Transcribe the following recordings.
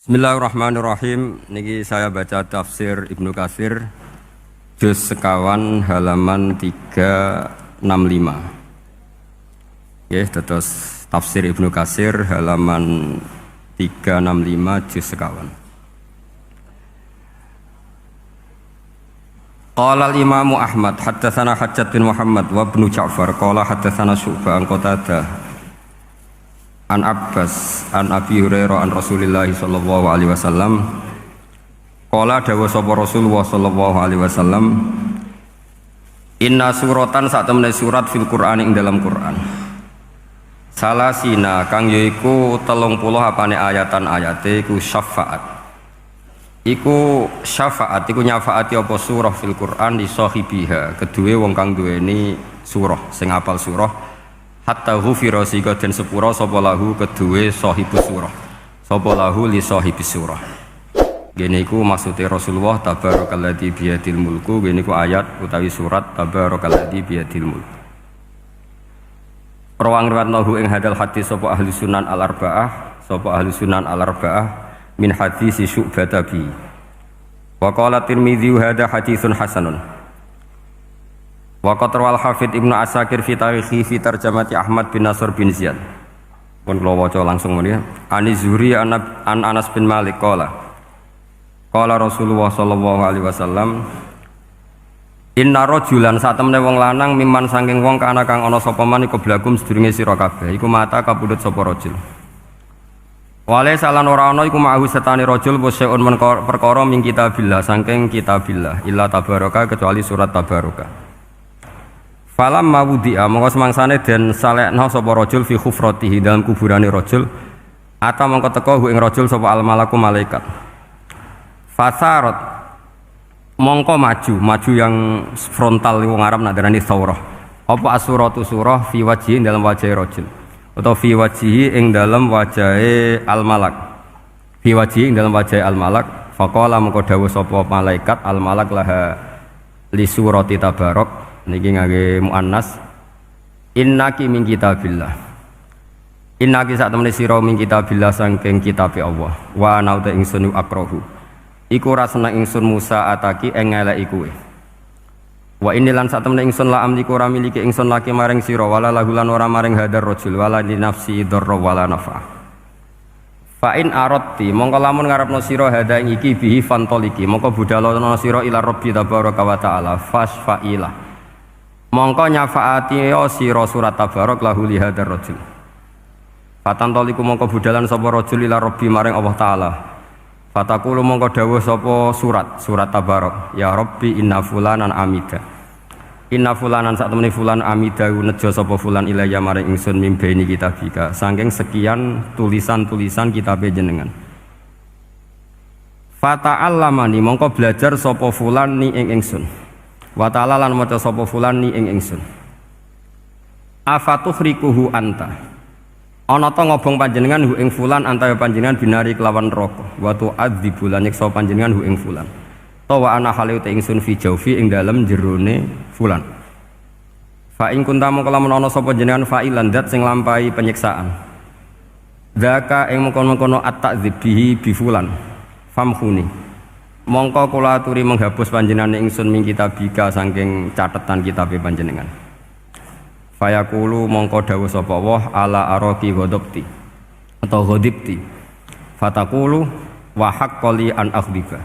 Bismillahirrahmanirrahim. Niki saya baca tafsir Ibnu Katsir juz sekawan halaman 365. Ya, terus tafsir Ibnu Katsir halaman 365 juz sekawan. Qala al-Imam Ahmad haddatsana Hajjaj bin Muhammad wa Ibnu Ja'far qala haddatsana Syu'bah an Qatadah an Abbas an Abi Hurairah an Rasulillah sallallahu alaihi wasallam qala dawa sapa Rasulullah sallallahu alaihi wasallam inna suratan sak temene surat fil Qur'an ing dalam Qur'an salasina kang yaiku 30 apane ayatan ayate iku syafaat iku nyafaati apa surah fil Qur'an li sahibiha kedue wong kang duweni surah sing apal surah hatta ghufira sika den sepura sapa lahu kedue sahibus surah sapa lahu li sahibis surah. Gene iku maksude Rasulullah tabarakalladzi biyadil mulku, gene iku ayat utawi surat tabarakalladzi biyadil mulku. Rawang riwayatnahu ing hadal hadis sapa ahli sunan al arba'ah min hadis Syu'bah tabi. Wa qala Tirmidzi hadza haditsun hasanun. Wa qatarwal Hafidz Ibnu Asakir fi tarikhi fi tarjamati Ahmad bin Nasr bin Ziyad. Pun kula waca langsung mriki. Ani Zuhri an Anas bin Malik qala Rasulullah sallallahu alaihi wasallam inna rajulan satemene wong lanang miman saking wong kana kang ana sapa man iku blagum sedurunge sira kabeh iku mata kapundhut sapa rajul. Wale salan ora ana iku ma'hu setane rajul wasyun perkara min kitabillah saking kitabillah illa tabaraka kecuali surat tabaraka. Falam mawudi'a mongko semangsane den salekna sapa rajul fi khufratihi dalam kuburane rajul ata mongko teka ing rajul sapa al malaku malaikat fasarat mongko maju yang frontal wong Arab nak darani thawrah apa asuratu surah fi wajhi dalam wajah rajul atau fi wajhi ing dalam wajahe al malak fi wajhi ing dalam wajah al malak faqala mongko dawuh sapa malaikat al malak laha li surati tabarak niki ngangge muannas innaki min kitabillah innaki sak temene sira min kitabillah saking kitabe Allah wa ana uta ingsun akrahu iku ora seneng ingsun Musa ataki ing ngeleki kowe wa inilan sak temene ingsun la amliku ora miliki ingsun laki maring sira wala lahulan ora maring hadar rajul wala li nafsi darra wala nafa fa in aradti mongko lamun ngarepno sira hada ing iki bihi fantoliki mongko budalono sira ila rabbi tabaraka wa taala fasfailah mongko nyafaati sira surat tabarak lahu li hadzal rajul fatantoliku mongko budalan sapa rajul ila rabbi maring Allah taala fatakulu mongko dawuh sapa surat tabarak ya rabbi inna fulanan amida inna fulanan sak temene fulan amida nejo sapa fulan ilaya maring ingsun mimbaini kitabika saking sekian tulisan-tulisan kitabe jenengan fata'allamani mongko belajar sapa fulan ni ing ingsun wa ta'ala lan maca sapa fulan ni ing ingsun afatuhrikuhu anta ana ta ngobong panjenengan hu ing fulan anta ya panjenengan binari kelawan neraka wa tu'adzibu lan nyiksa panjenengan hu ing fulan ta wa ana hale te ingsun fi jaufi ing dalem jerone fulan fa ing kunta mongko lamun ana sapa jenengan fa'ilan dat sing lampahi penyiksaan zaka ing mengkono-kono at-ta'dzib bihi bi fulan famhuni mongko kula aturi menghapus panjenengan ingsun min kitabika saking catetan kitabe panjenengan fayaqulu mongko dawuh sapa Allah ala araqi ghadabti atau ghadibti fataqulu wa haqqali an akhdiba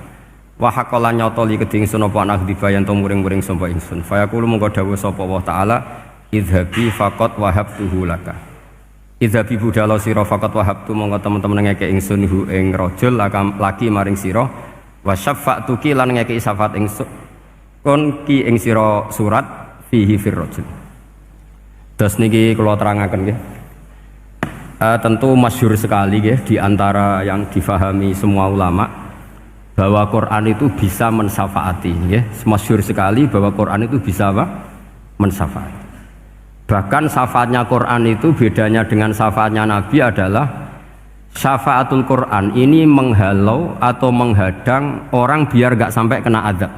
wa haqqala nyotoli kedhe ingsun apa an akhdiba yen to muring-muring sapa ingsun fayaqulu mongko dawuh sapa Allah taala idhabi faqat wahabtuhu laka idhabi budala sira faqat wahabtu mongko temen-temen ngeke ingsun hu ing rajul laki maring sira wa syafa'tuki lan ngeki syafaat ingsun kon ki ing sira surat fihi fir rajul. Terus niki kula terangaken nggih. Tentu masyhur sekali nggih di antara yang difahami semua ulama bahwa Quran itu bisa mensyafaati nggih. Masyhur sekali bahwa Quran itu bisa apa? Mensyafaati. Bahkan syafaatnya Quran itu bedanya dengan syafaatnya Nabi adalah syafaatul Quran ini menghalau atau menghadang orang biar gak sampai kena azab.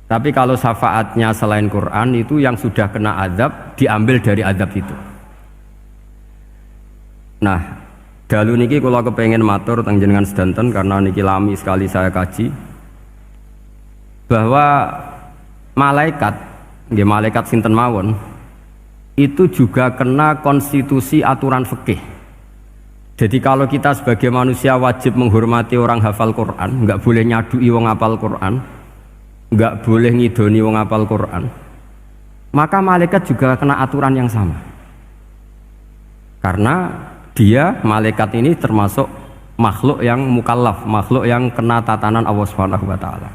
Tapi kalau syafaatnya selain Quran itu yang sudah kena azab diambil dari azab itu. Nah, Dalu niki kula kepengin matur teng jenengan sedanten karena niki lami sekali saya kaji bahwa malaikat, nggih malaikat sinten mawon itu juga kena konstitusi aturan fikih. Jadi kalau kita sebagai manusia wajib menghormati orang hafal Quran, nggak boleh nyadui wong hafal Quran, nggak boleh ngidoni wong hafal Quran, maka malaikat juga kena aturan yang sama. Karena dia, malaikat ini termasuk makhluk yang mukallaf, makhluk yang kena tatanan Allah Subhanahu wa taala.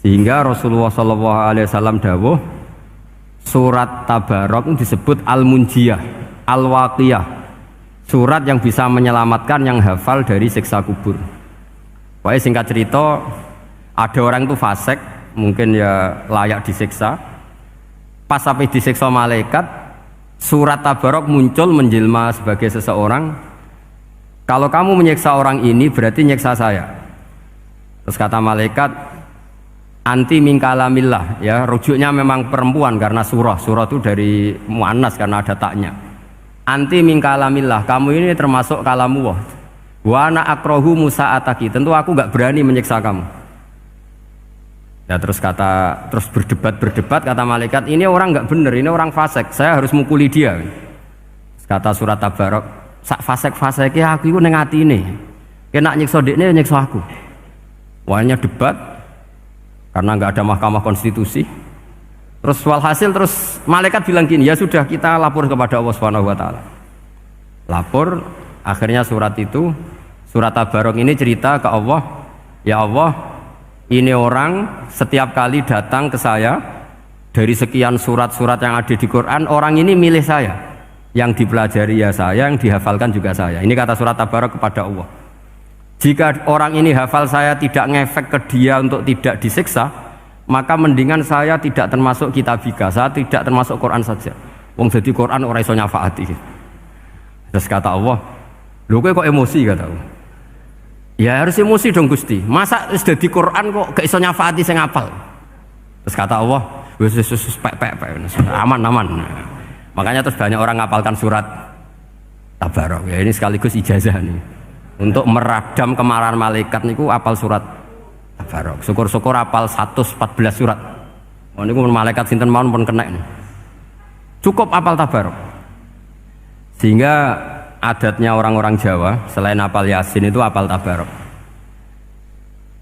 Sehingga Rasulullah sallallahu alaihi wasallam dawuh surat Tabarok disebut Al-Munjiyah, Al-Waqiyah. Surat yang bisa menyelamatkan yang hafal dari siksa kubur. Pokoknya singkat cerita, ada orang itu fasik, mungkin ya layak disiksa. Pas sampai disiksa malaikat, surat Tabarok muncul menjelma sebagai seseorang. Kalau kamu menyiksa orang ini berarti nyiksa saya. Terus kata malaikat, anti min kalamillah, ya rujuknya memang perempuan karena surah itu dari muannas karena ada taknya. Anti min kalamillah, kamu ini termasuk kalamullah. Wa ana akrahu musa'ataki, tentu aku nggak berani menyiksa kamu. Ya terus berdebat kata malaikat, ini orang nggak benar, ini orang fasik, saya harus mukuli dia. Kata surat Tabarok, sak fasik-fasiknya aku itu neng atine, kena nyiksa dekne nyiksa aku. Wahnya debat karena nggak ada mahkamah konstitusi. Terus walhasil terus malaikat bilang gini, ya sudah kita lapor kepada Allah Subhanahu wa taala. Lapor, akhirnya surat Tabarok ini cerita ke Allah, ya Allah, ini orang setiap kali datang ke saya dari sekian surat-surat yang ada di Quran, orang ini milih saya, yang dipelajari ya saya, yang dihafalkan juga saya. Ini kata surat Tabarok kepada Allah. Jika orang ini hafal saya tidak ngefek ke dia untuk tidak disiksa, maka mendingan saya tidak termasuk kitabika, saya tidak termasuk Quran saja. Wong jadi Quran ora iso nyafaati. Terus kata Allah, lho kowe kok emosi, kata Allah. Ya harus emosi dong Gusti. Masa wis dadi Quran kok gak iso nyafaati sing apal. Terus kata Allah, wis pek aman. Makanya terus banyak orang ngapalkan surat Tabarok. Ya ini sekaligus ijazah nih. Untuk meradam kemarahan malaikat niku apal surat Tabarok. Syukur-syukur apal 114 surat. Oh niku malaikat sinten mawon pun kena ini. Cukup apal Tabarok. Sehingga adatnya orang-orang Jawa selain apal Yasin itu apal Tabarok.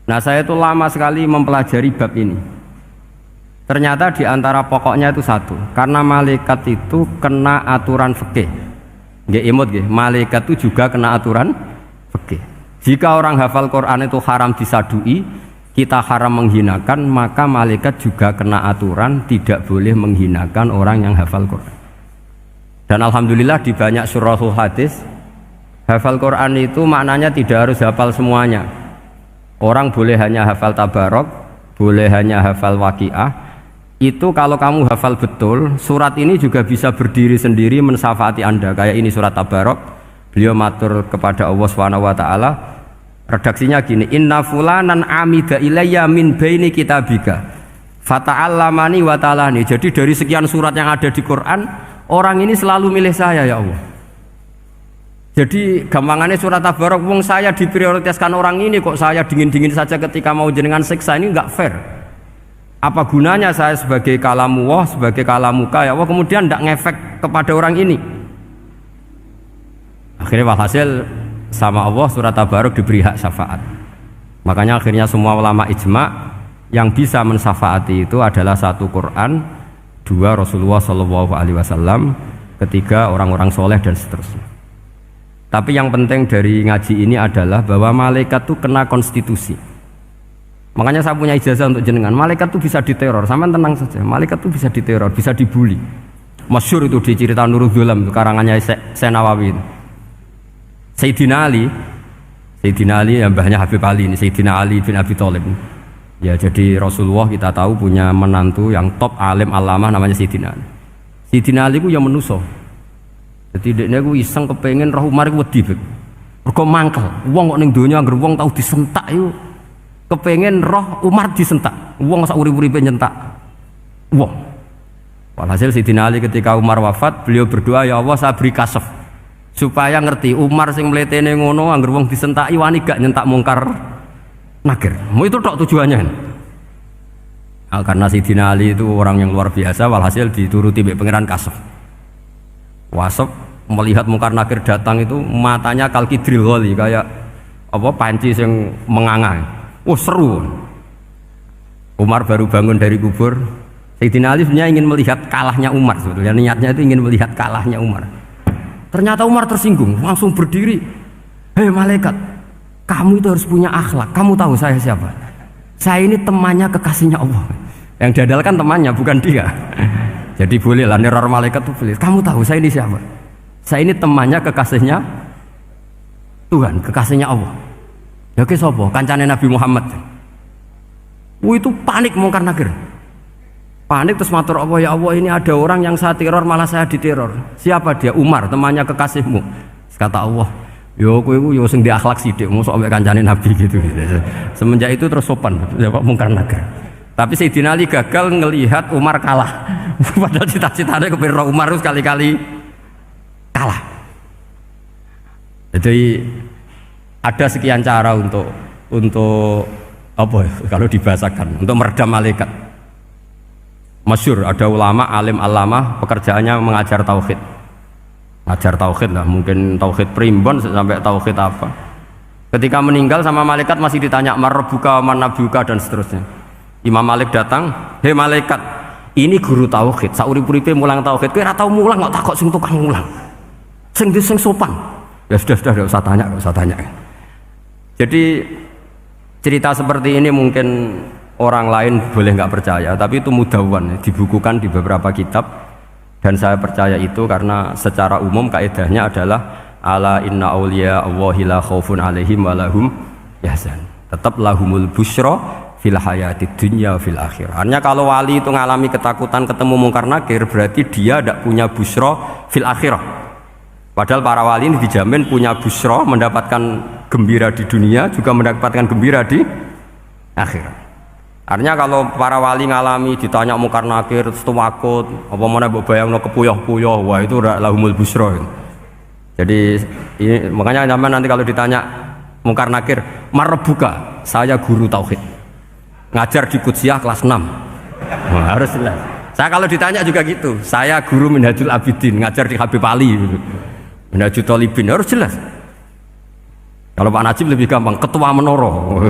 Nah saya itu lama sekali mempelajari bab ini. Ternyata di antara pokoknya itu satu, karena malaikat itu kena aturan fikih. Nggih imut nggih, malaikat itu juga kena aturan fikih. Jika orang hafal Quran itu haram disadui, kita haram menghinakan, maka malaikat juga kena aturan tidak boleh menghinakan orang yang hafal Quran. Dan alhamdulillah di banyak surahul hadis hafal Quran itu maknanya tidak harus hafal semuanya. Orang boleh hanya hafal Tabarok, boleh hanya hafal Waqiah. Itu kalau kamu hafal betul, surat ini juga bisa berdiri sendiri mensyafaati Anda. Kayak ini surat Tabarok, beliau matur kepada Allah Subhanahu wa taala. Redaksinya gini, inna fulanan amida ilayya min baini kitabika fata'allamani wa ta'alani. Jadi dari sekian surat yang ada di Quran, orang ini selalu milih saya ya Allah. Jadi gampangannya surat Tabarok, wong saya diprioritaskan orang ini kok saya dingin-dingin saja ketika mau jenengan siksa, ini enggak fair. Apa gunanya saya sebagai kalamullah, sebagai kalamuka ya Allah, kemudian tidak ngefek kepada orang ini. Akhirnya walhasil sama Allah surat Tabarok diberi hak syafaat. Makanya akhirnya semua ulama ijma yang bisa mensyafaati itu adalah satu Quran, dua Rasulullah Shallallahu Alaihi Wasallam, ketiga orang-orang soleh dan seterusnya. Tapi yang penting dari ngaji ini adalah bahwa malaikat itu kena konstitusi. Makanya saya punya ijazah untuk jenengan. Malaikat itu bisa diteror, sampean tenang saja. Malaikat itu bisa diteror, bisa dibully. Masyhur itu di cerita Nurul Dhulam, karangannya Senawawi. Sayyidina Ali yang mbahnya Habib Ali ini, Sayyidina Ali bin Abi Thalib. Ya jadi Rasulullah kita tahu punya menantu yang top alim alamah namanya Sayyidina Ali. Sayyidina Ali ku yang menuso. Jadi dekne ku iseng kepengin roh Umar ku wedi. Mergo mangkel. Wong kok ning donya anggere wong tau disentak iku kepengen roh Umar disentak. Wong sak urip-uripe nyentak wong. Walhasil Sayyidina Ali ketika Umar wafat, beliau berdoa, ya Allah saya beri kasaf, supaya ngerti Umar sing mletene ngono angger wong disentaki wani gak nyentak mungkar nakir. Mau itu tok tujuannya. Karena Sayyidina Ali itu orang yang luar biasa, walhasil dituruti mbek pangeran Kasef. Wasef melihat mungkar nakir datang itu matanya kalkidril ghali kayak apa panci yang menganga. Oh seru. Umar baru bangun dari kubur. Sayyidina Ali sebenarnya ingin melihat kalahnya Umar sebetulnya. Niatnya itu ingin melihat kalahnya Umar. Ternyata Umar tersinggung, langsung berdiri. Hei malaikat, kamu itu harus punya akhlak. Kamu tahu saya siapa? Saya ini temannya kekasihnya Allah. Yang diandalkan temannya bukan dia. Jadi boleh lah neror malaikat itu boleh. Kamu tahu saya ini siapa? Saya ini temannya kekasihnya Tuhan, kekasihnya Allah. Ya ke sopo, kancane Nabi Muhammad. Itu panik mungkar nakir. Panik terus matur Allah, ya Allah ini ada orang yang saya teror malah saya diteror. Siapa dia? Umar, temannya kekasihmu. Kata Allah, yo kowe iku yo sing di akhlak sithik, mosok ambek kancane Nabi gitu. Semenjak itu terus sopan, jawab mungkar nakir. Tapi Sayyidina Ali gagal ngelihat Umar kalah. Padahal cita-citanya kepira Umar itu sekali-kali kalah. Jadi ada sekian cara untuk apa kalau dibahasakan untuk meredam malaikat. Masyhur ada ulama alim alamah pekerjaannya mengajar tauhid. Ngajar tauhid lah, mungkin tauhid primbon sampai tauhid apa. Ketika meninggal sama malaikat masih ditanya marbuka manabuka dan seterusnya. Imam Malik datang, hei malaikat, ini guru tauhid, saurip-uripe mulang tauhid, kowe ora tau mulang kok takok sing tukang mulang. Sing sopan. Ya sudah enggak usah tanya. Jadi cerita seperti ini mungkin orang lain boleh nggak percaya, tapi itu mudawwan, dibukukan di beberapa kitab, dan saya percaya itu karena secara umum kaidahnya adalah ala inna auliya Allahi la khaufun alaihim wa lahum yahzan. Tetap lahumul busyra fil hayatid dunya fil akhirah. Artinya kalau wali itu ngalami ketakutan ketemu mungkar nakir berarti dia tidak punya busyra fil akhirah. Padahal para wali ini dijamin punya busyra, mendapatkan gembira di dunia juga mendapatkan gembira di akhirat. Artinya kalau para wali ngalami ditanya mungkar nakir terus takut, apa mana mbok bayangno kepuyah-puyah, wah itu lahumul busyra. Jadi ini, makanya zaman nanti kalau ditanya mungkar nakir, marbuka, saya guru tauhid. Ngajar di Qudsiyah kelas 6. Wah, harus jelas. Saya kalau ditanya juga gitu, saya guru Minhajul Abidin, ngajar di Habib Ali gitu. Minhajul Thalibin, harus jelas. Kalau Pak Najib lebih gampang, ketua menoro.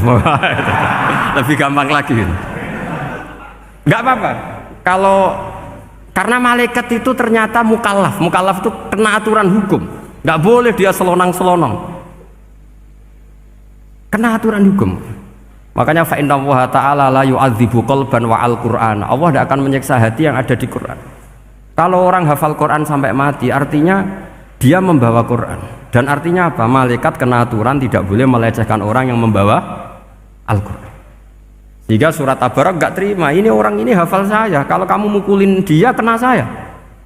Lebih gampang lagi. Enggak apa-apa. Kalau karena malaikat itu ternyata mukallaf. Mukallaf itu kena aturan hukum. Enggak boleh dia selonang-selonong. Kena aturan hukum. Makanya fa inna Allah ta'ala la yu'adzibu qalban wa al-Qur'an. Allah tidak akan menyiksa hati yang ada di Quran. Kalau orang hafal Quran sampai mati, artinya dia membawa Quran. Dan artinya apa? Malaikat kena aturan tidak boleh melecehkan orang yang membawa Al-Quran. Sehingga surat Tabarak gak terima, ini orang ini hafal saya, kalau kamu mukulin dia kena saya.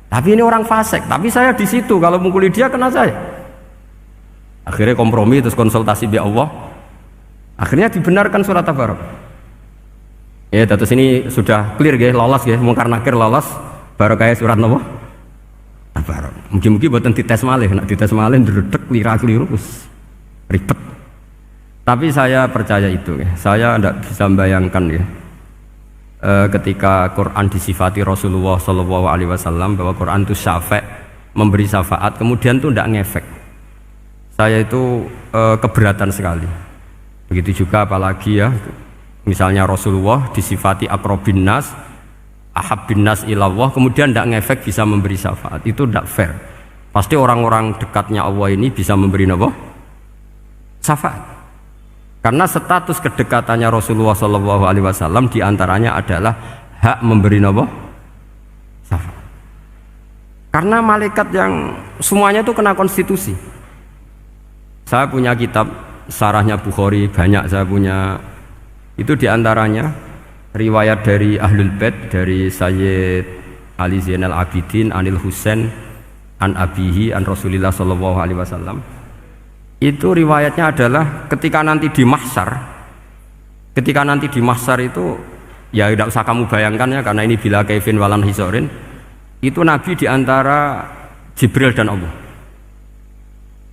Tapi ini orang fasik, tapi saya di situ, kalau mukulin dia kena saya. Akhirnya kompromi terus konsultasi bi Allah. Akhirnya dibenarkan surat Tabarak. Ya, terus ini sudah clear ya, lolos ya, mungkar nakir lolos, baru kayak surat Nabi Tabarak. Mungkin buatan dites malih, nak dites malih ndredeg keliru ribet. Tapi saya percaya itu ya. Saya tidak bisa membayangkan ya. Ketika Quran disifati Rasulullah SAW bahwa Quran itu syafa', memberi syafaat, kemudian itu tidak ngefek. Saya itu keberatan sekali. Begitu juga apalagi ya, misalnya Rasulullah disifati akrobin nas, ahabbin nas ilallah, kemudian tidak ngefek bisa memberi syafaat, itu tidak fair. Pasti orang-orang dekatnya Allah ini bisa memberi apa? Syafaat. Karena status kedekatannya Rasulullah SAW diantaranya adalah hak memberi apa? Syafaat. Karena malaikat yang semuanya itu kena konstitusi. Saya punya kitab Sarahnya Bukhari, banyak saya punya. Itu diantaranya riwayat dari Ahlul Bait, dari Sayyid Ali Zainal Abidin, Anil Husain, an abihi, an Rasulillah SAW. Itu riwayatnya adalah ketika nanti di mahsyar itu ya tidak usah kamu bayangkan ya, karena ini bila kaifin walan hisorin, itu Nabi diantara Jibril dan Allah.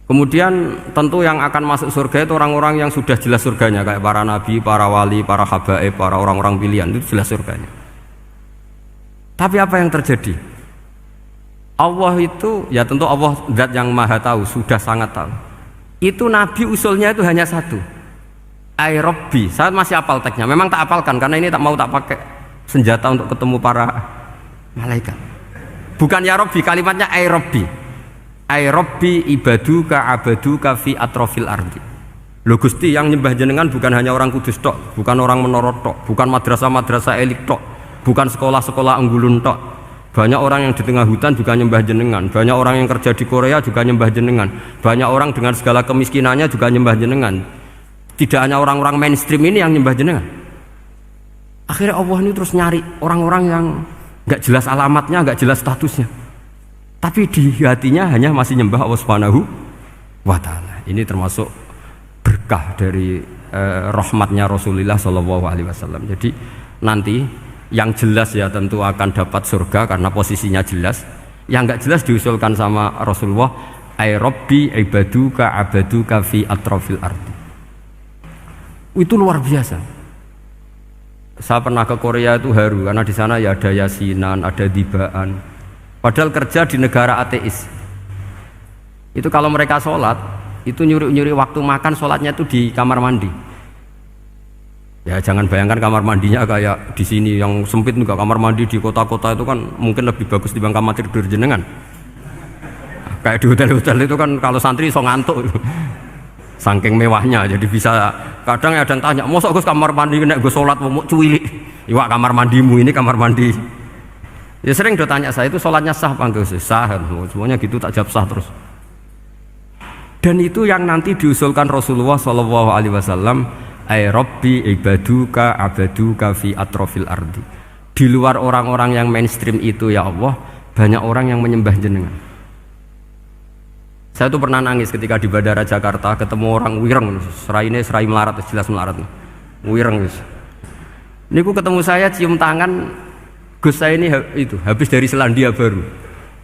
Kemudian tentu yang akan masuk surga itu orang-orang yang sudah jelas surganya, kayak para nabi, para wali, para habaib, para orang-orang pilihan, itu jelas surganya. Tapi apa yang terjadi? Allah itu, ya tentu Allah zat yang maha tahu, sudah sangat tahu. Itu nabi usulnya itu hanya satu, ay Rabbi. Saya masih hafal teksnya, memang tak hafalkan karena ini tak mau tak pakai senjata untuk ketemu para malaikat. Bukan ya Rabbi, kalimatnya ay Rabbi. Ay Rabbi ibaduka abaduka fi atrofil ardi. Lho Gusti, yang nyembah jenengan bukan hanya orang kudus tok, bukan orang menoro tok, bukan madrasah-madrasah elit tok, bukan sekolah-sekolah anggulun tok. Banyak orang yang di tengah hutan juga nyembah jenengan, banyak orang yang kerja di Korea juga nyembah jenengan, banyak orang dengan segala kemiskinannya juga nyembah jenengan. Tidak hanya orang-orang mainstream ini yang nyembah jenengan. Akhirnya Allah ini terus nyari orang-orang yang gak jelas alamatnya, gak jelas statusnya, tapi di hatinya hanya masih nyembah Allah Subhanahu wa ta'ala. Ini termasuk berkah dari rahmatnya Rasulullah SAW. Jadi nanti yang jelas ya tentu akan dapat surga karena posisinya jelas. Yang enggak jelas diusulkan sama Rasulullah, ay Rabbi ibaduka abaduka fi atrofil ardi. Itu luar biasa. Saya pernah ke Korea itu haru karena di sana ya ada yasinan, ada dibaan. Padahal kerja di negara ateis. Itu kalau mereka sholat, itu nyuri-nyuri waktu makan, sholatnya itu di kamar mandi. Ya jangan bayangkan kamar mandinya kayak di sini yang sempit juga. Kamar mandi di kota-kota itu kan mungkin lebih bagus dibanding kamar tidur jenengan. Kayak di hotel-hotel itu kan kalau santri so ngantuk. Saking mewahnya, jadi bisa kadang ada yang tanya, mosok Gus kamar mandi nek gue sholat mau cuwilik. Iwak kamar mandimu ini kamar mandi. Ya sering do tanya saya itu sholatnya sah apa enggak? Sah, semuanya gitu tak jawab sah terus. Dan itu yang nanti diusulkan Rasulullah SAW, ay Rabbi ibaduka abaduka fi atrofil ardi. Di luar orang-orang yang mainstream itu ya Allah, banyak orang yang menyembah jenengan. Saya tuh pernah nangis ketika di Bandara Jakarta ketemu orang wireng, serai melarat, jelas melarat, wireng. Niku ketemu saya cium tangan, Gus saya ini itu habis dari Selandia Baru.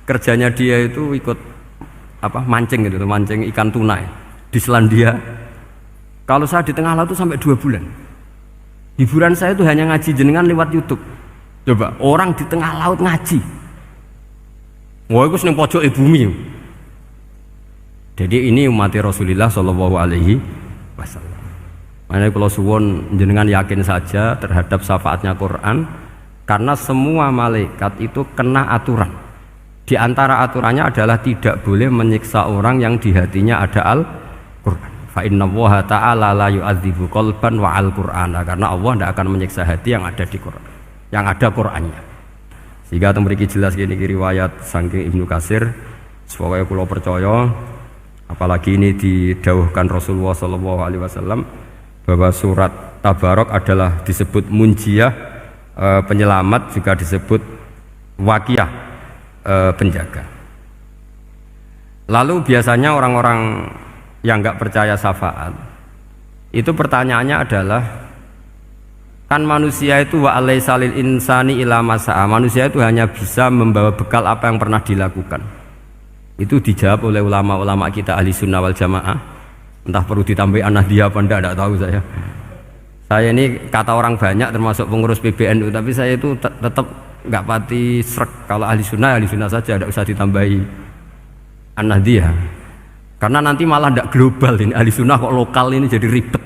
Kerjanya dia itu ikut mancing gitu, mancing ikan tuna di Selandia. Kalau saya di tengah laut itu sampai 2 bulan. Hiburan saya itu hanya ngaji jenengan lewat YouTube. Coba orang di tengah laut ngaji. Wah, itu seneng pojok bumi. Jadi ini umat Rasulullah Shallallahu Alaihi Wasallam. Makanya kalau suwon jenengan yakin saja terhadap syafaatnya Quran, karena semua malaikat itu kena aturan. Di antara aturannya adalah tidak boleh menyiksa orang yang di hatinya ada Al-Quran. Fa inna Allaha ta'ala la yu'adzibu qalban wa al-Qur'ana, karena Allah tidak akan menyiksa hati yang ada di Quran, yang ada Qurannya. Sehingga memiliki jelas gini riwayat saking Ibnu Katsir, supaya kula percaya, apalagi ini didawuhkan Rasulullah SAW bahwa surat Tabarok adalah disebut munjiyah, penyelamat, juga disebut wakiyah, penjaga. Lalu biasanya orang-orang yang enggak percaya syafaat itu pertanyaannya adalah, kan manusia itu wa alaisa lil insani ila masa'a, manusia itu hanya bisa membawa bekal apa yang pernah dilakukan. Itu dijawab oleh ulama-ulama kita ahli sunnah wal jamaah. Entah perlu ditambahi anahdia apa enggak tahu saya. Saya ini kata orang banyak termasuk pengurus PBNU, tapi saya itu tetap enggak pati srek. Kalau ahli sunnah saja, tidak usah ditambahi anahdia. Karena nanti malah tidak global ini, ahli sunnah kok lokal ini jadi ribet.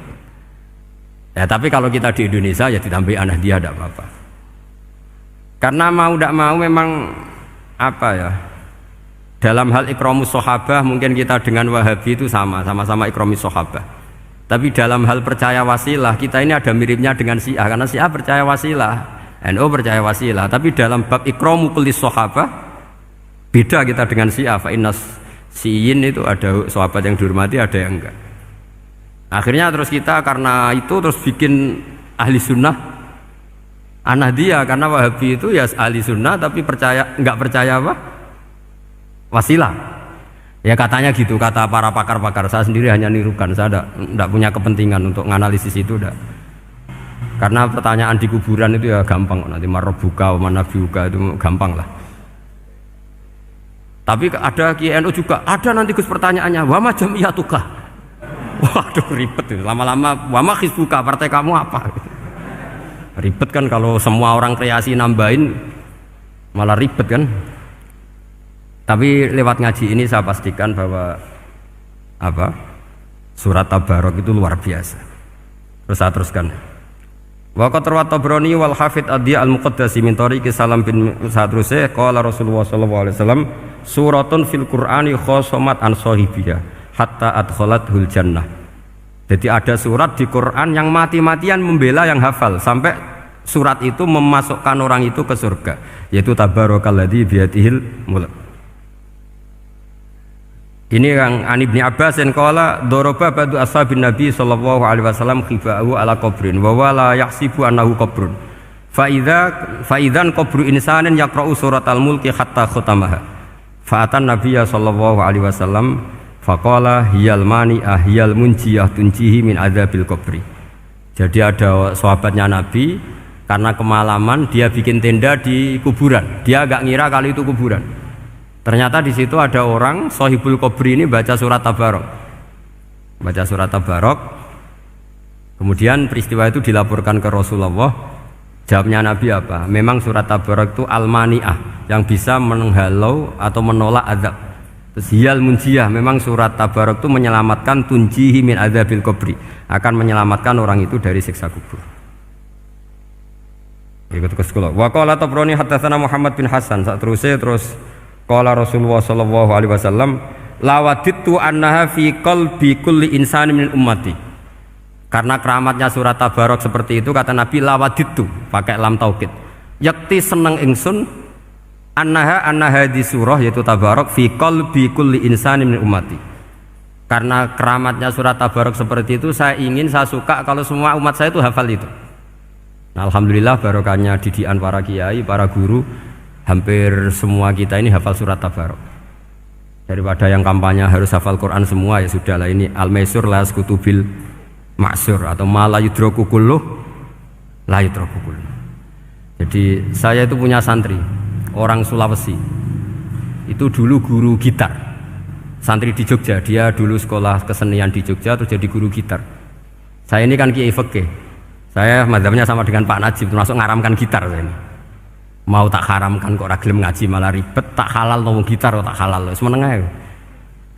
Ya tapi kalau kita di Indonesia ya ditambahi anahdia tidak apa-apa. Karena mau tidak mau memang dalam hal ikramus sahabah mungkin kita dengan Wahabi itu sama-sama ikramus sahabah. Tapi dalam hal percaya wasilah kita ini ada miripnya dengan Syiah, karena Syiah percaya wasilah, NU percaya wasilah. Tapi dalam bab ikramu kulis sahabah beda kita dengan Syiah. Fa innas Siyin itu ada sahabat yang dihormati, ada yang enggak. Akhirnya terus kita karena itu terus bikin ahli sunnah Anahdiyah, karena Wahabi itu ya ahli sunnah tapi enggak percaya wasilah. Ya katanya gitu, kata para pakar-pakar. Saya sendiri hanya nirukan, saya enggak punya kepentingan untuk menganalisis itu enggak. Karena pertanyaan di kuburan itu ya gampang, nanti marabbuka wa manabiuka itu gampang lah. Tapi ada Kiai NU juga, ada nanti Gus pertanyaannya, wa ma jamiyatuka. Waduh ribet itu. Lama-lama wa ma hizbuka, partai kamu apa? Ribet kan kalau semua orang kreasi nambahin malah ribet kan. Tapi lewat ngaji ini saya pastikan bahwa surat Tabarok itu luar biasa. Terus saya teruskan. Wa qad rawat Tabrani wal Hafidz Ad-Diya al-Muqaddasi min tariqi Salam bin Sadrusih qala Rasulullah sallallahu alaihi wasallam suratun fil Qur'ani khosomat an sahibiha hatta adkhalathul jannah. Jadi ada surat di Quran yang mati-matian membela yang hafal sampai surat itu memasukkan orang itu ke surga, yaitu Tabarakalladzi biyadihil mulk. Ini yang Ani bin Abbas yang qala daraba ba'du ashabin Nabi sallallahu alaihi wasallam khifa'u ala qabrin wa wala yahsibu annahu qabrun fa idzan qabru insanin yaqra'u suratal mulki hatta khatamaha fa atan nabiyya sallallahu alaihi wasallam faqala hiyal mani'ah hiyal munjiyah tunjihi min adzabil qabri. Jadi ada sahabatnya Nabi karena kemalaman dia bikin tenda di kuburan, dia agak ngira kali itu kuburan. Ternyata di situ ada orang Sohibul Qabri ini baca surat Tabarok. Baca surat Tabarok. Kemudian peristiwa itu dilaporkan ke Rasulullah. Jawabnya Nabi apa? Memang surat Tabarok itu al-mani'ah, yang bisa menghalau atau menolak azab. Terus hiyal munjiyah, memang surat Tabarok itu menyelamatkan tunjihi min adzabil qabri, akan menyelamatkan orang itu dari siksa kubur. Ikut ke sekolah. Wa qala Tabrani haddatsana Muhammad bin Hasan. Saat terus qala Rasulullah sallallahu alaihi wasallam lawadittu annaha fi qalbi kulli insani min ummati. Karena keramatnya surat Tabarok seperti itu, kata Nabi lawadittu pakai lam taukid. Yakti seneng ingsun annaha di surah yaitu Tabarok fi qalbi kulli insani min ummati. Karena keramatnya surat Tabarok seperti itu, saya suka kalau semua umat saya itu hafal itu. Nah, alhamdulillah barokahnya didikan para kiai, para guru, hampir semua kita ini hafal surat Tabarok. Daripada yang kampanye harus hafal Quran semua, ya sudahlah, ini al-maisur la yasqutubil ma'sur atau ma la yudraku kulluh la yudraku kulluh. Jadi saya itu punya santri orang Sulawesi. Itu dulu guru gitar. Santri di Jogja, dia dulu sekolah kesenian di Jogja terus jadi guru gitar. Saya ini kan kiai fikih. Saya madzhabnya sama dengan Pak Najib, termasuk ngaramkan gitar saya ini. Mau tak haramkan kok ora gelem ngaji malah ribet, tak halal ngomong gitar kok tak halal. Semeneng ae.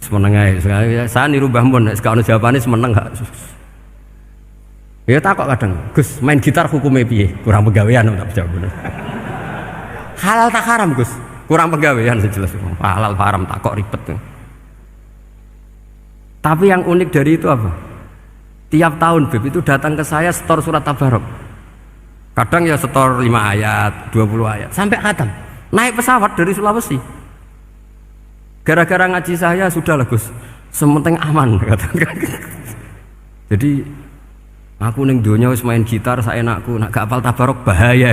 Semeneng ae. Saya niru Mbah Mun, nek ono jawabane semeneng gak. Ya takok kadang, Gus, main gitar hukumnya piye? Kurang pegawean tak jawab. Halal tak haram, Gus? Kurang pegawean jelas. Halal haram takok ribet. Tapi yang unik dari itu apa? Tiap tahun Beb itu datang ke saya setor surat Tabarok. Kadang ya setor 5 ayat, 20 ayat, sampai khatam. Naik pesawat dari Sulawesi. Gara-gara ngaji saya, sudahlah Gus, sementing aman. Jadi, aku ning donya wis main gitar, saya enakku, nak gak apal Tabarok bahaya.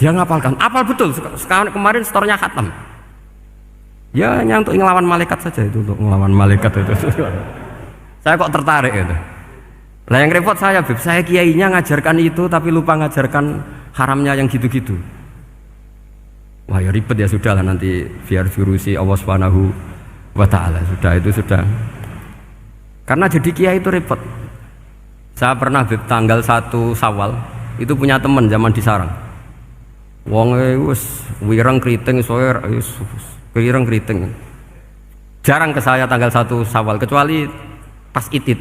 Dia ngapalkan, apal betul. Sekarang kemarin setornya khatam. Ya hanya untuk ngelawan malaikat saja itu, untuk ngelawan malaikat itu. Saya kok tertarik itu. Lah yang repot saya, Beb, saya kiainya ngajarkan itu tapi lupa ngajarkan haramnya yang gitu-gitu. Wah ya ribet ya, sudahlah nanti biar diurusi Allah Subhanahu wa taala. Sudah itu sudah. Karena jadi kiai itu repot. Saya pernah, Beb, tanggal 1 Syawal itu punya teman zaman di Sarang. Wong wis wireng kriting soer wis wireng kriting. Jarang ke saya tanggal 1 Syawal kecuali pas itu.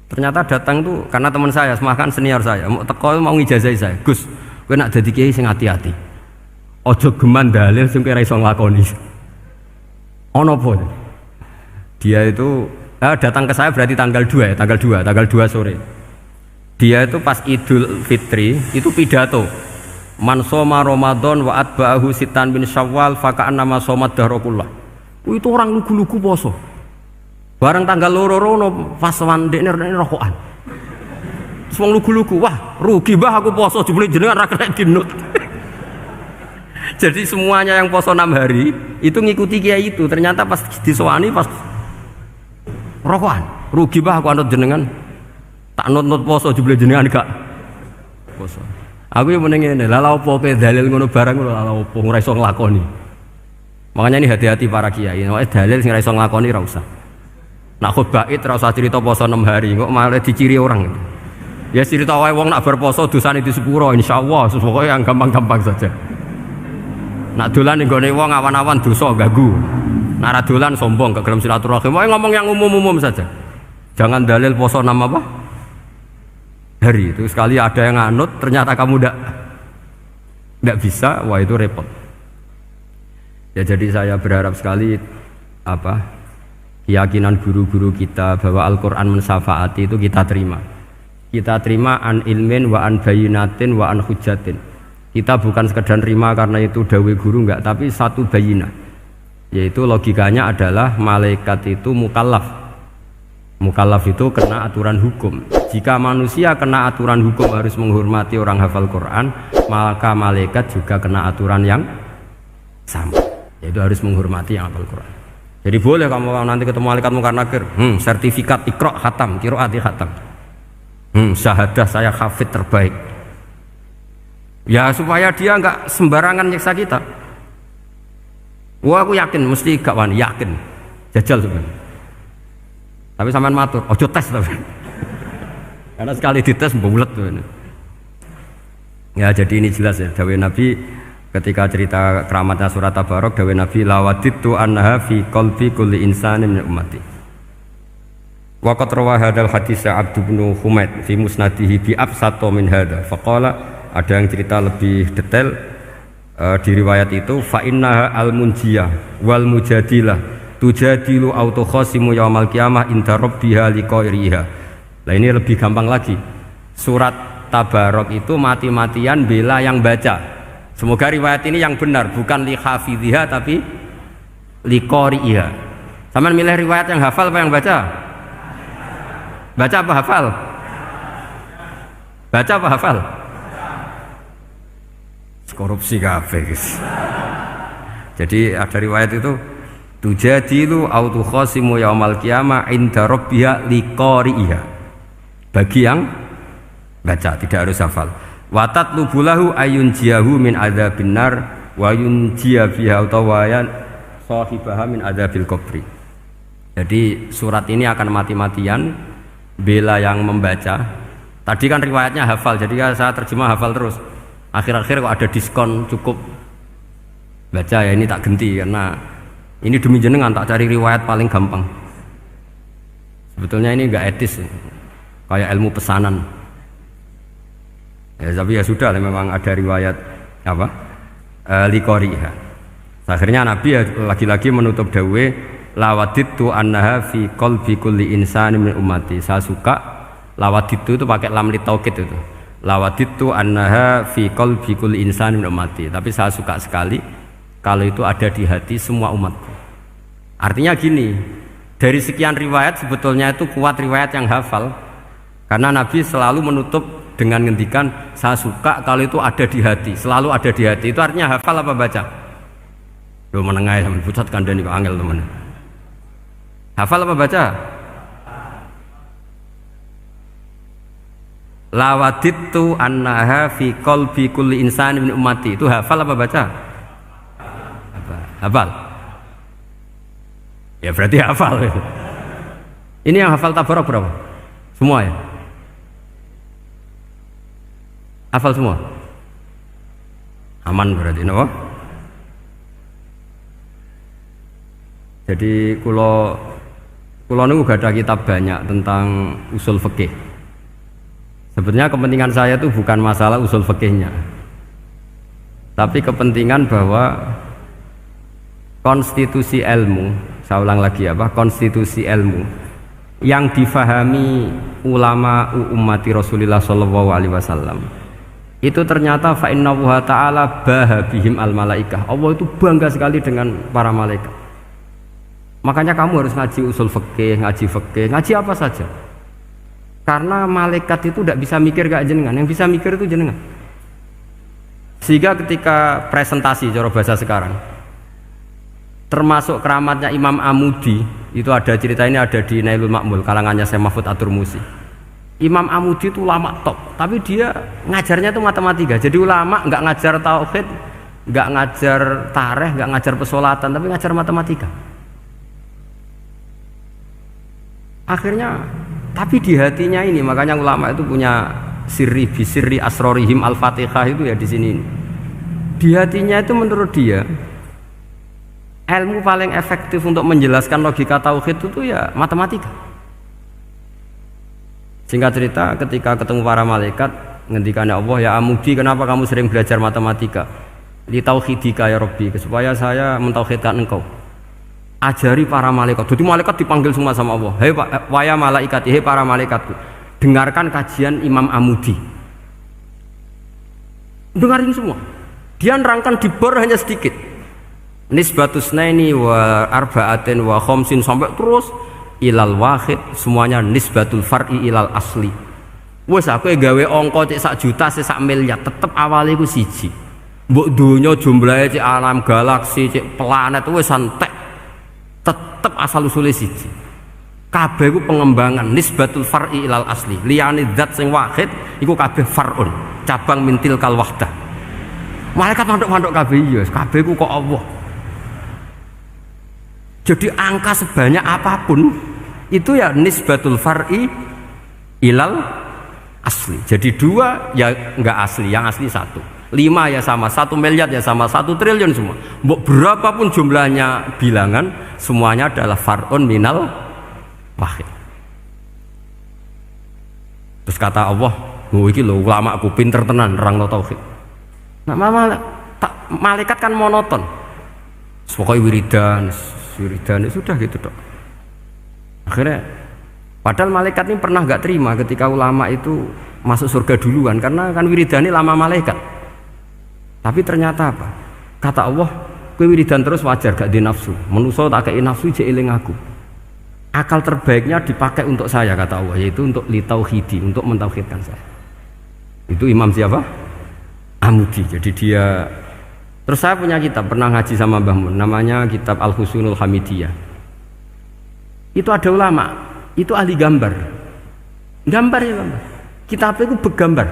Ternyata datang tuh karena teman saya, semakan senior saya, mau teko mau ngijazahi saya. Gus, kowe nak dadi kiai sing hati-hati. Aja geman dalil sing kowe ora iso nglakoni. Ono apa? Dia itu datang ke saya berarti tanggal 2 ya, tanggal 2 sore. Dia itu pas Idul Fitri itu pidato. Man shoma Ramadan wa atba'ahu sitan bin Syawal fa ka'annama shoma dahrakullah. Itu orang lugu-lugu poso. Barang tanggal loro-loro pas wandekne rokokan. Wong lugu-lugu, wah rugi mbah aku poso jebule jenengan ra kena dinut. Jadi semuanya yang poso 6 hari itu ngikuti kiai itu. Ternyata pas disowani pas rokokan, rugi mbah aku anut jenengan. Tak nut-nut poso jebule jenengan gak poso. Aku yo meneng ngene, lha opo kowe dalil ngono barang lha opo ora iso nglakoni. Makanya ini hati-hati para kiai. Nek dalil sing ra iso nglakoni ra usah. Nak khutbah Id ra usah cerita poso 6 hari, kok malah diciri orang. Ya cerita wae wong nak berposo dosane di sepuro insyaallah, pokoke yang gampang-gampang saja. Nak dolan ning gone wong awan-awan dosa ganggu. Nak ra dolan sombong gak gelem silaturahim. Wae ngomong yang umum-umum saja. Jangan dalil poso 6 apa? Hari itu sekali ada yang nganut ternyata kamu ndak bisa, wah itu repot. Ya jadi saya berharap sekali keyakinan guru-guru kita bahwa Al-Quran mensyafaati itu kita terima. Kita terima an ilmin wa an bayinatin wa an hujatin. Kita bukan sekedar terima karena itu dawe guru enggak, tapi satu bayinah. Yaitu logikanya adalah malaikat itu mukallaf. Mukallaf itu kena aturan hukum. Jika manusia kena aturan hukum harus menghormati orang hafal Quran, maka malaikat juga kena aturan yang sama. Yaitu harus menghormati yang hafal Quran. Jadi boleh kamu nanti ketemu malaikat mungkar nakir, sertifikat Iqra khatam, qiraati khatam. Syahadah saya hafid terbaik. Ya supaya dia enggak sembarangan nyiksa kita. Wah aku yakin mesti gak wani, yakin. Jajal sebenarnya. Tapi sampean matur, ojo tes tapi. Karena sekali dites bulet tuh. Ya jadi ini jelas ya, dawuh Nabi ketika cerita keramatnya surat Tabarok, dawuh Nabi lawaditu annaha fi qalbi kulli insanin min ummati. Wa qad rawa hadzal hadits Abd bin Humaid fi musnadihi bi absata min hadza. Faqala ada yang cerita lebih detail di riwayat itu fa innaha al munjiyah wal mujadilah tujadilu autokhasimu yaumal qiyamah inda rabbiha liqairiha. Nah ini lebih gampang lagi. Surat Tabarok itu mati-matian bela yang baca. Semoga riwayat ini yang benar, bukan li hafidhiha tapi li qari'iha. Sampeyan milih riwayat yang hafal apa yang baca? Baca apa hafal? Baca apa hafal? Korupsi kabeh, guys. Jadi ada riwayat itu tujadilu au tukhasimu yaumal qiyamah inda rabbiha li qari'iha. Bagi yang baca, tidak harus hafal. Watat lubulahu ayun jiahu min adzabin nar wa yunjiya biha utawayan sahibaha min adzabil qabri. Jadi surat ini akan mati-matian bela yang membaca. Tadi kan riwayatnya hafal, jadi saya terjemah hafal terus. Akhir-akhir kok ada diskon cukup baca ya, ini tak ganti karena ini demi jenengan tak cari riwayat paling gampang. Sebetulnya ini enggak etis. Kayak ilmu pesanan ya, tapi ya sudah memang ada riwayat liqariha. Akhirnya Nabi ya lagi-lagi menutup dawe lawaditu annaha fi qalbi kulli insanin min ummati. Saya suka lawaditu itu pakai lam li taukid itu, lawaditu annaha fi qalbi kulli insanin min ummati. Tapi saya suka sekali kalau itu ada di hati semua umatku. Artinya gini, dari sekian riwayat sebetulnya itu kuat riwayat yang hafal. Karena Nabi selalu menutup dengan ngendikan saya suka kalau itu ada di hati, selalu ada di hati. Itu artinya hafal apa baca? Loh menengah sampai pucat kandani kok angel teman. Hafal apa baca? Lawaditu annaha fi qalbi kulli insanin min ummati. Itu hafal apa baca? Hafal. Ya berarti hafal. Ini yang hafal Tabarok berapa? Semua ya? Hafal semua? Aman berarti, no? Jadi kulo niku gak ada kitab banyak tentang usul fikih. Sebenarnya kepentingan saya itu bukan masalah usul fikihnya, tapi kepentingan bahwa konstitusi ilmu, saya ulang lagi konstitusi ilmu yang difahami ulama ummati Rasulullah sallallahu alaihi wasallam itu ternyata fa inna wa ta'ala bahabihim al malaikah. Allah itu bangga sekali dengan para malaikat. Makanya kamu harus ngaji usul fikih, ngaji apa saja. Karena malaikat itu tidak bisa mikir gak jenengan, yang bisa mikir itu jenengan. Sehingga ketika presentasi cara bahasa sekarang, termasuk keramatnya Imam Amudi, itu ada cerita ini ada di Nailul Ma'mul kalangannya Syekh Mahfud At-Turmusi. Imam Amudi itu ulama top, tapi dia ngajarnya itu matematika. Jadi ulama nggak ngajar tauhid, nggak ngajar tareh, nggak ngajar pesolatan, tapi ngajar matematika. Akhirnya, tapi di hatinya ini, makanya ulama itu punya sirri bisirri asrorihim al-fatihah itu ya di sini. Di hatinya itu menurut dia, ilmu paling efektif untuk menjelaskan logika tauhid itu ya matematika. Singkat cerita, ketika ketemu para malaikat, ngendikannya Allah, ya Amudi, kenapa kamu sering belajar matematika? Li tauhidika ya Rabbi, supaya saya mentauhidkan engkau. Ajari para malaikat. Jadi malaikat dipanggil semua sama Allah. Hei waya malaikat, hei para malaikatku, dengarkan kajian Imam Amudi. Dengarin semua. Dia nerangkan di bor hanya sedikit. Nisbatus naini wa arba'atin wa khamsin sampai terus ilal wahid, semuanya nisbatul far'i ilal asli. Wes aku gawe angka cek 1 juta cek 1 miliar, tetep awalnya iku siji. Mbok donya jumlahe cek alam galaksi cek planet wes santek, tetep asal usule siji. Kabeh iku pengembangan nisbatul far'i ilal asli. Liyane zat sing wahid iku kabeh far'un, cabang mintil kal wahdah. Malaikat manduk-manduk kabeh ya, kabeh iku kok Allah. Jadi angka sebanyak apapun itu ya nisbatul far'i ilal asli. Jadi 2 ya enggak asli, yang asli 1. 5 ya sama, 1 miliar ya sama, 1 triliun semua. Berapapun jumlahnya bilangan, semuanya adalah far'un minal wahid. Terus kata Allah, iki lho ulama aku pinter tenan nerangno tauhid. Nah, malaikat kan monoton. Pokoknya wiridan sudah gitu dok. Akhirnya padahal malaikat ini pernah nggak terima ketika ulama itu masuk surga duluan, karena kan wiridan ini lama malaikat. Tapi ternyata apa? Kata Allah, kowe wiridan terus wajar gak di nafsu. Manusa tak kei nafsu jek eling aku. Akal terbaiknya dipakai untuk saya, kata Allah, yaitu untuk litauhidi, untuk mentauhidkan saya. Itu Imam siapa? Amudi. Jadi dia. Terus saya punya kitab, pernah ngaji sama Mbah Mun, namanya kitab Al-Husunul Hamidiyah. Itu ada ulama, itu ahli gambar. Gambar ya gambar. Kitabnya itu bergambar.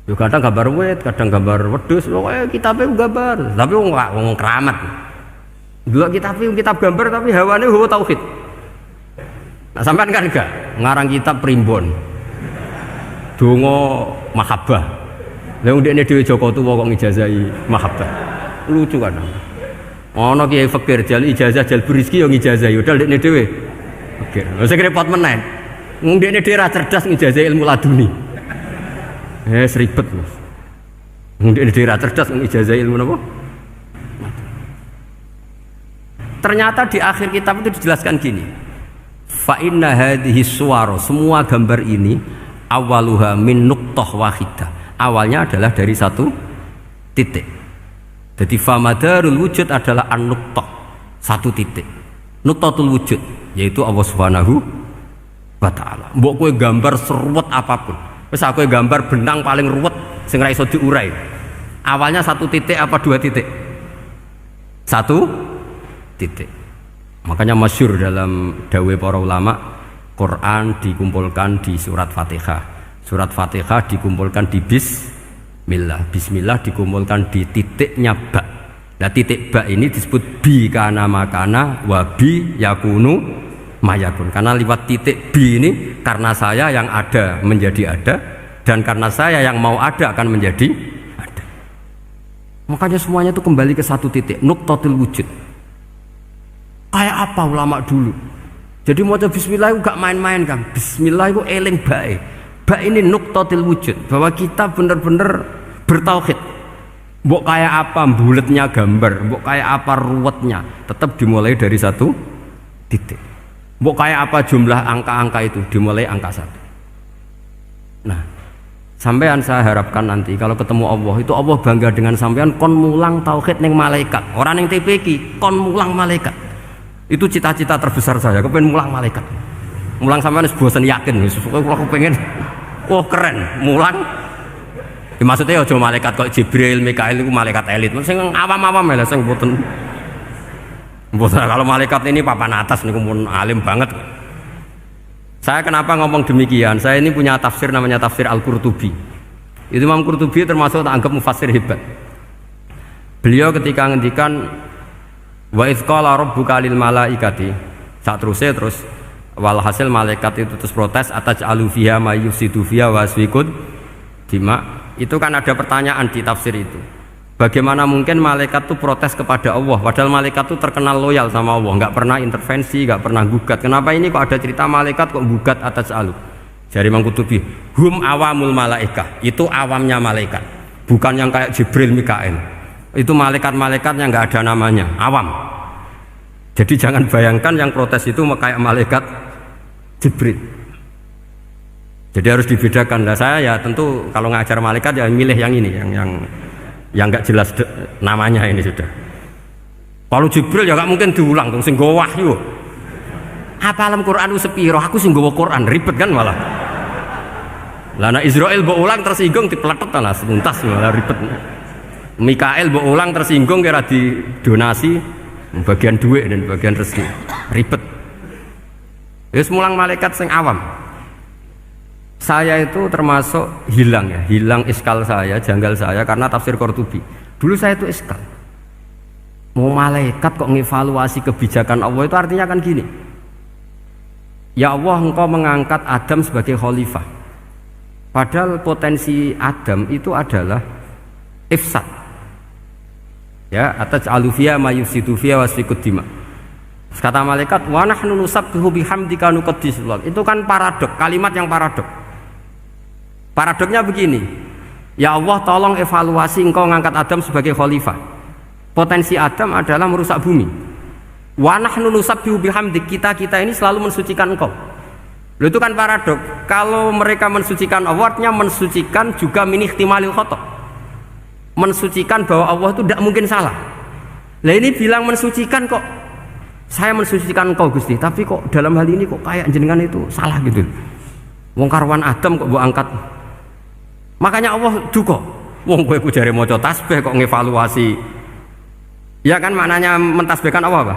Ya kadang gambar wet, kadang gambar wedhus, pokoknya kitabnya itu gambar. Tapi wong keramat. Dua kitab gambar tapi hawane hawa tauhid. Nah sampean kan enggak ngarang kitab primbon. Donga mahabbah. Lah ndekne dhewe Joko Tuwa kok ngijazahi mahabbah. Lucu kan. Ana Kiai Fakir jal ijazah jal rezeki yo ngijazahi padahal ndekne dhewe fakir. Lha sing repot menen. Ndekne dhewe ra cerdas ngijazahi ilmu laduni. Seribet Mas. Ndekne dhewe ra cerdas ngijazahi ilmu napa? Ternyata di akhir kitab itu dijelaskan gini. Fa inna hadhihi suwara, semua gambar ini awaluha min nuqtah wahidah. Awalnya adalah dari 1 titik. Jadi famadarul wujud adalah an-nuqtah, 1 titik. Nuqtatul wujud yaitu Allah Subhanahu wa taala. Mbok kowe gambar seruwet apapun. Wis aku gambar benang paling ruwet sing ra iso diurai. Awalnya 1 titik apa 2 titik? 1 titik. Makanya masyhur dalam dawuh para ulama, Quran dikumpulkan di surat Fatihah. Surat Fatihah dikumpulkan di Bismillah. Bismillah dikumpulkan di titiknya ba. Nah titik ba ini disebut bi kana makana wa bi yakunu mayakun. Karena lewat titik bi ini, karena saya yang ada menjadi ada, dan karena saya yang mau ada akan menjadi ada. Makanya semuanya itu kembali ke 1 titik, nuqtatul wujud. Kayak apa ulama dulu? Jadi mau bismillah itu gak main-main kan. Bismillah itu eling bae. Bak ini nuqtatil wujud, bahwa kita benar-benar bertauhid. Mbok kayak apa buletnya gambar, mbok kayak apa ruwetnya, tetap dimulai dari 1 titik. Mbok kayak apa jumlah angka-angka itu, dimulai angka 1. Nah, sampean saya harapkan nanti kalau ketemu Allah itu Allah bangga dengan sampean kon mulang tauhid ning malaikat, orang ning TPQ kon mulang malaikat. Itu cita-cita terbesar saya, kepengen mulang malaikat. Mulang sampean wis bosen yakin, wis aku pengen. Oh keren, mulang. Ya, maksudnya aja malaikat kok Jibril, Mikail itu malaikat elit. Sing awam-awam ya, sing mboten. Kalau malaikat ini papan atas niku pun alim banget. Saya kenapa ngomong demikian? Saya ini punya tafsir namanya tafsir Al-Qurtubi. Itu Imam Qurtubi termasuk tak anggap mufassir hebat. Beliau ketika ngendikan wa idz qala rabbuka lil malaikati, saat terus walhasil malaikat itu terus protes ataj'alu fiha may yufsidu fiha wa yasfikud dima. Itu kan ada pertanyaan di tafsir itu. Bagaimana mungkin malaikat itu protes kepada Allah padahal malaikat itu terkenal loyal sama Allah, nggak pernah intervensi, nggak pernah gugat. Kenapa ini kok ada cerita malaikat kok gugat ataj'alu? Jari Imam Qurtubi, hum awamul malaikah, itu awamnya malaikat, bukan yang kayak Jibril, Mikail. Itu malaikat-malaikat yang nggak ada namanya, awam. Jadi jangan bayangkan yang protes itu kayak malaikat Jibril. Jadi harus dibedakan. Nah, saya ya tentu kalau ngajar malaikat ya milih yang ini, yang nggak jelas namanya ini sudah. Kalau Jibril ya nggak mungkin diulang dong, sing nggawa wahyu. Apa alam Quran itu sepiro? Aku sing nggawa Quran ribet kan malah. Lah nek Israil mbok ulang tersinggung dipletet lah semuntas malah ribet. Mikael mbok ulang tersinggung kira di donasi bagian duit dan bagian rezeki ribet. Wis mulang malaikat sing awam. Saya itu termasuk hilang iskal saya, janggal saya karena tafsir Qurtubi. Dulu saya itu iskal. Mau malaikat kok ngevaluasi kebijakan Allah itu artinya kan gini. Ya Allah, engkau mengangkat Adam sebagai khalifah. Padahal potensi Adam itu adalah ifsad. Ya, ataj'alu fiha may yufsidu fiha wa yasfikud dima. Kata malaikat, wa nahnu nusabbihu bihamdika nuqaddisu lak. Itu kan paradok, kalimat yang paradok. Paradoknya begini, ya Allah tolong evaluasi engkau ngangkat Adam sebagai khalifah. Potensi Adam adalah merusak bumi. Wa nahnu nusabbihu bihamdik, kita ini selalu mensucikan engkau. Loh, itu kan paradok. Kalau mereka mensucikan Allah, artinya mensucikan juga min ihtimalil khata'. Mensucikan bahwa Allah itu tidak mungkin salah. Lah ini bilang mensucikan kok. Saya mensucikan engkau Gusti, tapi kok dalam hal ini kok kayak jenengan itu salah gitu. Wong karwan Adam kok mbok angkat. Makanya Allah duka. Wong kowe ku jare maca tasbih kok ngevaluasi. Ya kan maknanya mentasbihkan Allah apa?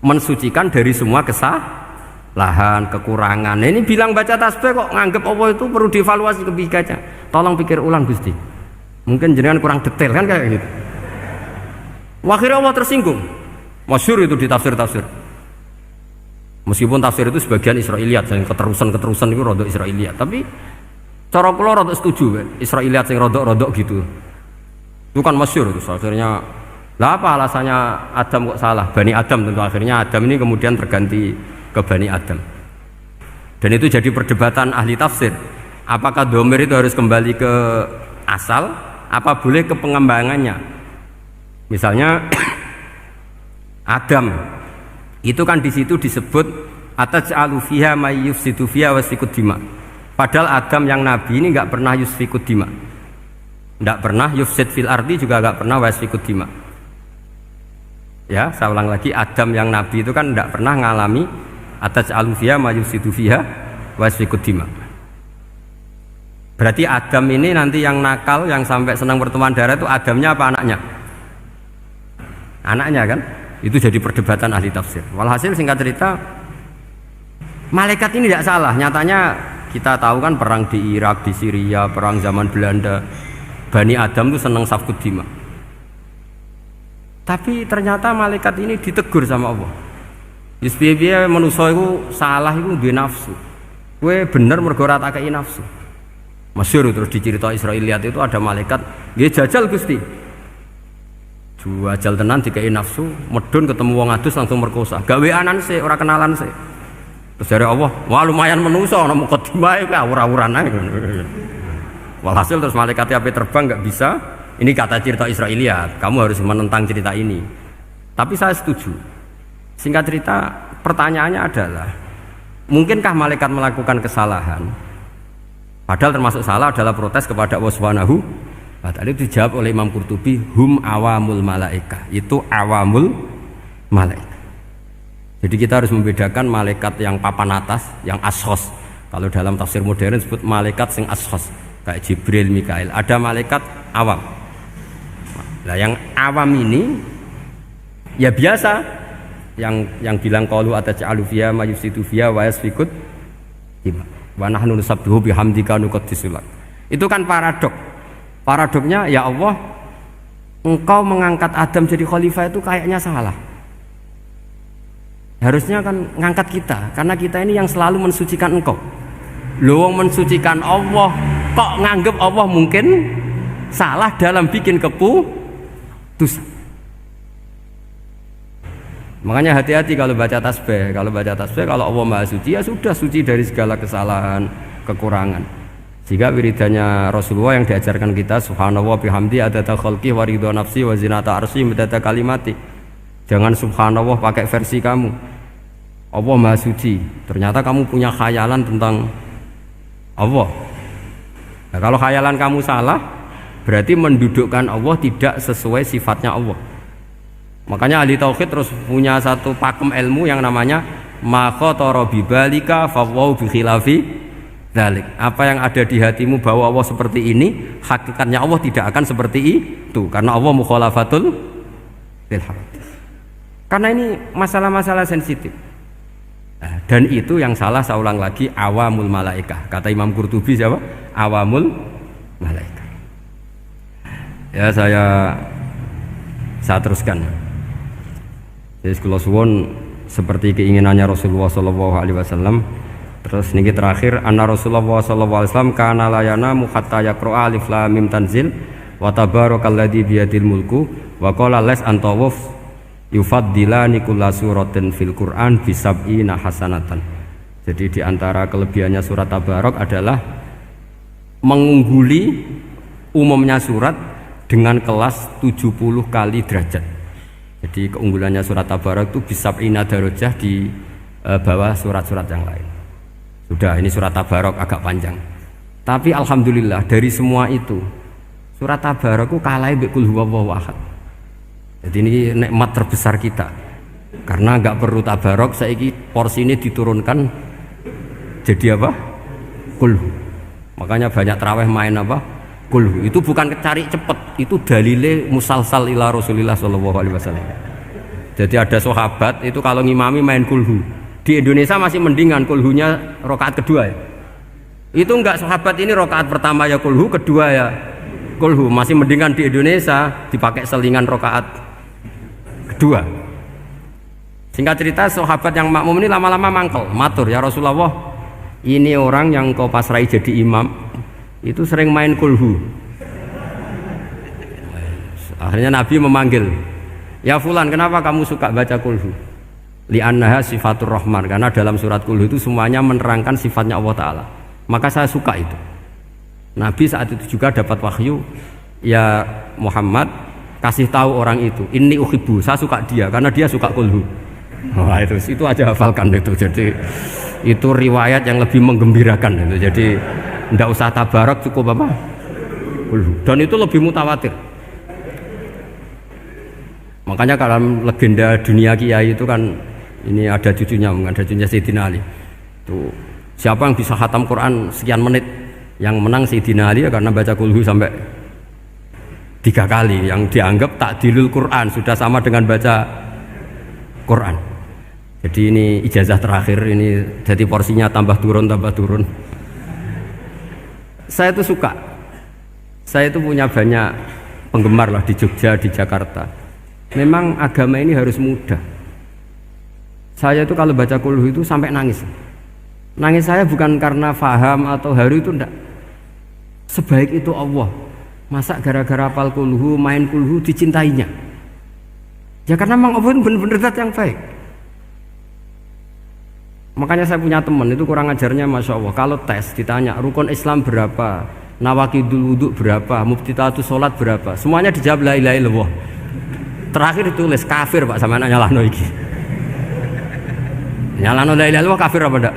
Mensucikan dari semua kesalahan, kekurangan. Nah, ini bilang baca tasbih kok nganggep Allah itu perlu dievaluasi kebijakannya. Tolong pikir ulang Gusti. Mungkin jenengan kurang detail kan kayak gitu. Akhirnya Allah tersinggung. Masyhur itu di tafsir-tafsir. Meskipun tafsir itu sebagian Israiliyat, yang keterusan itu rodok Israiliyat, tapi cara kula rodok setuju Israiliyat sing rodok-rodok gitu. Itu kan masyhur itu akhirnya. Lah apa alasannya Adam kok salah? Bani Adam tentu akhirnya Adam ini kemudian terganti ke Bani Adam. Dan itu jadi perdebatan ahli tafsir. Apakah dhamir itu harus kembali ke asal? Apa boleh ke pengembangannya? Misalnya Adam itu kan di situ disebut ataj'alu fiha may yufsidu fiha wa yasfikud dima. Padahal Adam yang nabi ini enggak pernah yusfikud dima. Enggak pernah yufsid fil ardi, juga enggak pernah wa yasfikud dima. Ya, saya ulang lagi, Adam yang nabi itu kan enggak pernah ngalami ataj'alu fiha may yufsidu fiha wa yasfikud dima. Berarti Adam ini nanti yang nakal, yang sampai senang berteman darah itu Adamnya apa anaknya? Anaknya kan? Itu jadi perdebatan ahli tafsir. Walhasil singkat cerita, malaikat ini tidak salah. Nyatanya kita tahu kan perang di Irak, di Syria, perang zaman Belanda, Bani Adam itu senang safkud dima. Tapi ternyata malaikat ini ditegur sama Allah. Yusbiya manusia itu salah itu duwe nafsu. Kowe bener mergo ora tak kei nafsu. Masyhur terus dicerita Israiliyat itu ada malaikat, nggih jajal Gusti. Juajal tenan dikei nafsu, medun ketemu wong adus langsung merkosa. Gawe anan sih, ora kenalan sih. Terus dari Allah, wah lumayan menuso, ana mukadimah iku awur-awuran ae. Walhasil terus malaikat ape terbang nggak bisa. Ini kata cerita Israiliyat, kamu harus menentang cerita ini. Tapi saya setuju. Singkat cerita, pertanyaannya adalah, mungkinkah malaikat melakukan kesalahan? Padahal termasuk salah adalah protes kepada Allah Subhanahu. Nah, tadi dijawab oleh Imam Qurtubi, hum awamul malaika, itu awamul malaika. Jadi kita harus membedakan malaikat yang papan atas, yang ashos. Kalau dalam tafsir modern disebut malaikat sing ashos, kayak Jibril, Mikail. Ada malaikat awam. Nah, yang awam ini ya biasa, yang bilang qalu ataj'alu fiha may yufsidu fiha wa yasfikud dima. Wa nahnu nusabbihu bihamdika nuqaddisu lak. Itu kan paradok. Paradoknya ya Allah, engkau mengangkat Adam jadi khalifah itu kayaknya salah. Harusnya kan ngangkat kita, karena kita ini yang selalu mensucikan engkau. Loh, mensucikan Allah, kok nganggep Allah mungkin salah dalam bikin keputusan. Makanya hati-hati kalau baca tasbih. Kalau baca tasbih, kalau Allah Maha Suci, ya sudah suci dari segala kesalahan, kekurangan. Jika wiridannya Rasulullah yang diajarkan kita, subhanallah bihamdi adada khalqi wa ridha nafsi wa zinata arsy midada kalimati. Jangan subhanallah pakai versi kamu. Allah Maha Suci. Ternyata kamu punya khayalan tentang Allah. Nah, kalau khayalan kamu salah, berarti mendudukkan Allah tidak sesuai sifatnya Allah. Makanya ahli tauhid terus punya satu pakem ilmu yang namanya ma khatara bibalika fawau bi khilafi dzalik. Apa yang ada di hatimu bahwa Allah seperti ini, hakikatnya Allah tidak akan seperti itu, karena Allah mukhalafatul lil hawadits. Karena ini masalah-masalah sensitif. Nah, dan itu yang salah, saya ulang lagi, awamul malaikah. Kata Imam Qurtubi siapa? Awamul malaikah. Ya saya teruskan. Jadi kula suwun seperti keinginannya Rasulullah sallallahu alaihi wasallam. Terus niki terakhir, anna Rasulullah sallallahu alaihi wasallam kana la yanamu hatta yaqra alif lam mim tanzil wa tabarakalladzi biyadil mulku wa qala las antawuf yufaddilani kulla suratin fil Qur'an bisab'ina hasanatan. Jadi di antara kelebihannya surat Tabarok adalah mengungguli umumnya surat dengan kelas 70 kali derajat. Jadi keunggulannya surat Tabarok itu bisab'ina darajah di bawah surat-surat yang lain. Sudah, ini surat Tabarok agak panjang. Tapi alhamdulillah dari semua itu surat Tabarok itu kalah mbek Qul huwallahu ahad. Jadi ini nikmat terbesar kita, karena nggak perlu tabarok, saiki porsi ini diturunkan jadi apa? Kulhu. Makanya banyak tarawih main apa? Kulhu. Itu bukan cari cepet, itu dalile musalsal ila Rasulillah sallallahu alaihi wasallam. Jadi ada sahabat itu kalau ngimami main kulhu. Di Indonesia masih mendingan kulhunya rakaat kedua ya. Itu enggak, sahabat ini rakaat pertama ya kulhu, kedua ya kulhu. Masih mendingan di Indonesia dipakai selingan rakaat kedua. Singkat cerita, sahabat yang makmum ini lama-lama mangkel, matur, ya Rasulullah, ini orang yang kau pasrai jadi imam itu sering main kulhu. Akhirnya Nabi memanggil, ya fulan, kenapa kamu suka baca kulhu? Li'annaha sifatur rahman, karena dalam surat kulhu itu semuanya menerangkan sifatnya Allah Ta'ala, maka saya suka itu. Nabi saat itu juga dapat wahyu, ya Muhammad, kasih tahu orang itu, inni uhibbu, saya suka dia karena dia suka kulhu. Wah, itu aja hafalkan itu. Jadi itu riwayat yang lebih menggembirakan itu. Jadi tidak usah tabarak, cukup apa? Kulhu. Dan itu lebih mutawatir. Makanya dalam legenda dunia kiai itu kan ini ada cucunya Sayyidina Ali. Itu siapa yang bisa khatam Quran sekian menit, yang menang Sayyidina Ali ya, karena baca kulhu sampai 3 kali, yang dianggap takdilul Quran, sudah sama dengan baca Quran. Jadi ini ijazah terakhir, ini jadi porsinya tambah turun. Saya itu suka, saya itu punya banyak penggemar lah di Jogja, di Jakarta. Memang agama ini harus mudah. Saya itu kalau baca kulhu itu sampai nangis. Nangis saya bukan karena faham atau haru, itu enggak. Sebaik itu Allah, masa gara-gara hafal kulhu, main kulhu dicintainya? Ya karena memang Allah benar-benar zat yang baik. Makanya saya punya teman itu kurang ajarnya, masya Allah. Kalau tes ditanya rukun Islam berapa, nawakidul wudhu berapa, muftitatus sholat berapa, semuanya dijawab la ilaha illallah. Terakhir ditulis kafir Pak, sama anak nyalano iki. Nyalano la ilaha illallah kafir apa enggak?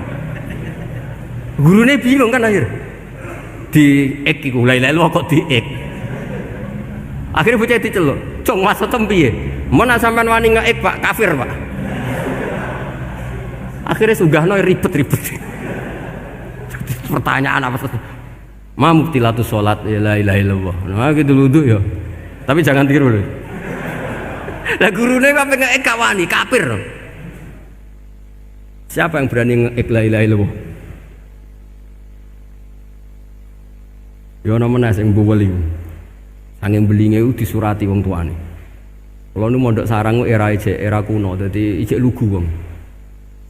Gurunya bingung kan akhir. Di ek iku la ilaha illallah kok di ek. Akhirnya bocah diceluk, "Cung, maksud piye? Mun sampean wani ngeek Pak, kafir Pak." Akhirnya sugahno ribet-ribet. Pertanyaan apa saja? Ma mubtilatus sholat ya la ilaha illallah. Nah gitu wudu ya. Tapi jangan tiru lho. Lah gurune kok pengen ngeek wani, kafir. Siapa yang berani ngeek la ilaha illallah? Ya ana meneh sing mboweli. Angin belinge itu disurati wong tuane. Kalau nu mondok sarang era kuno, jadi ijek lugu wong.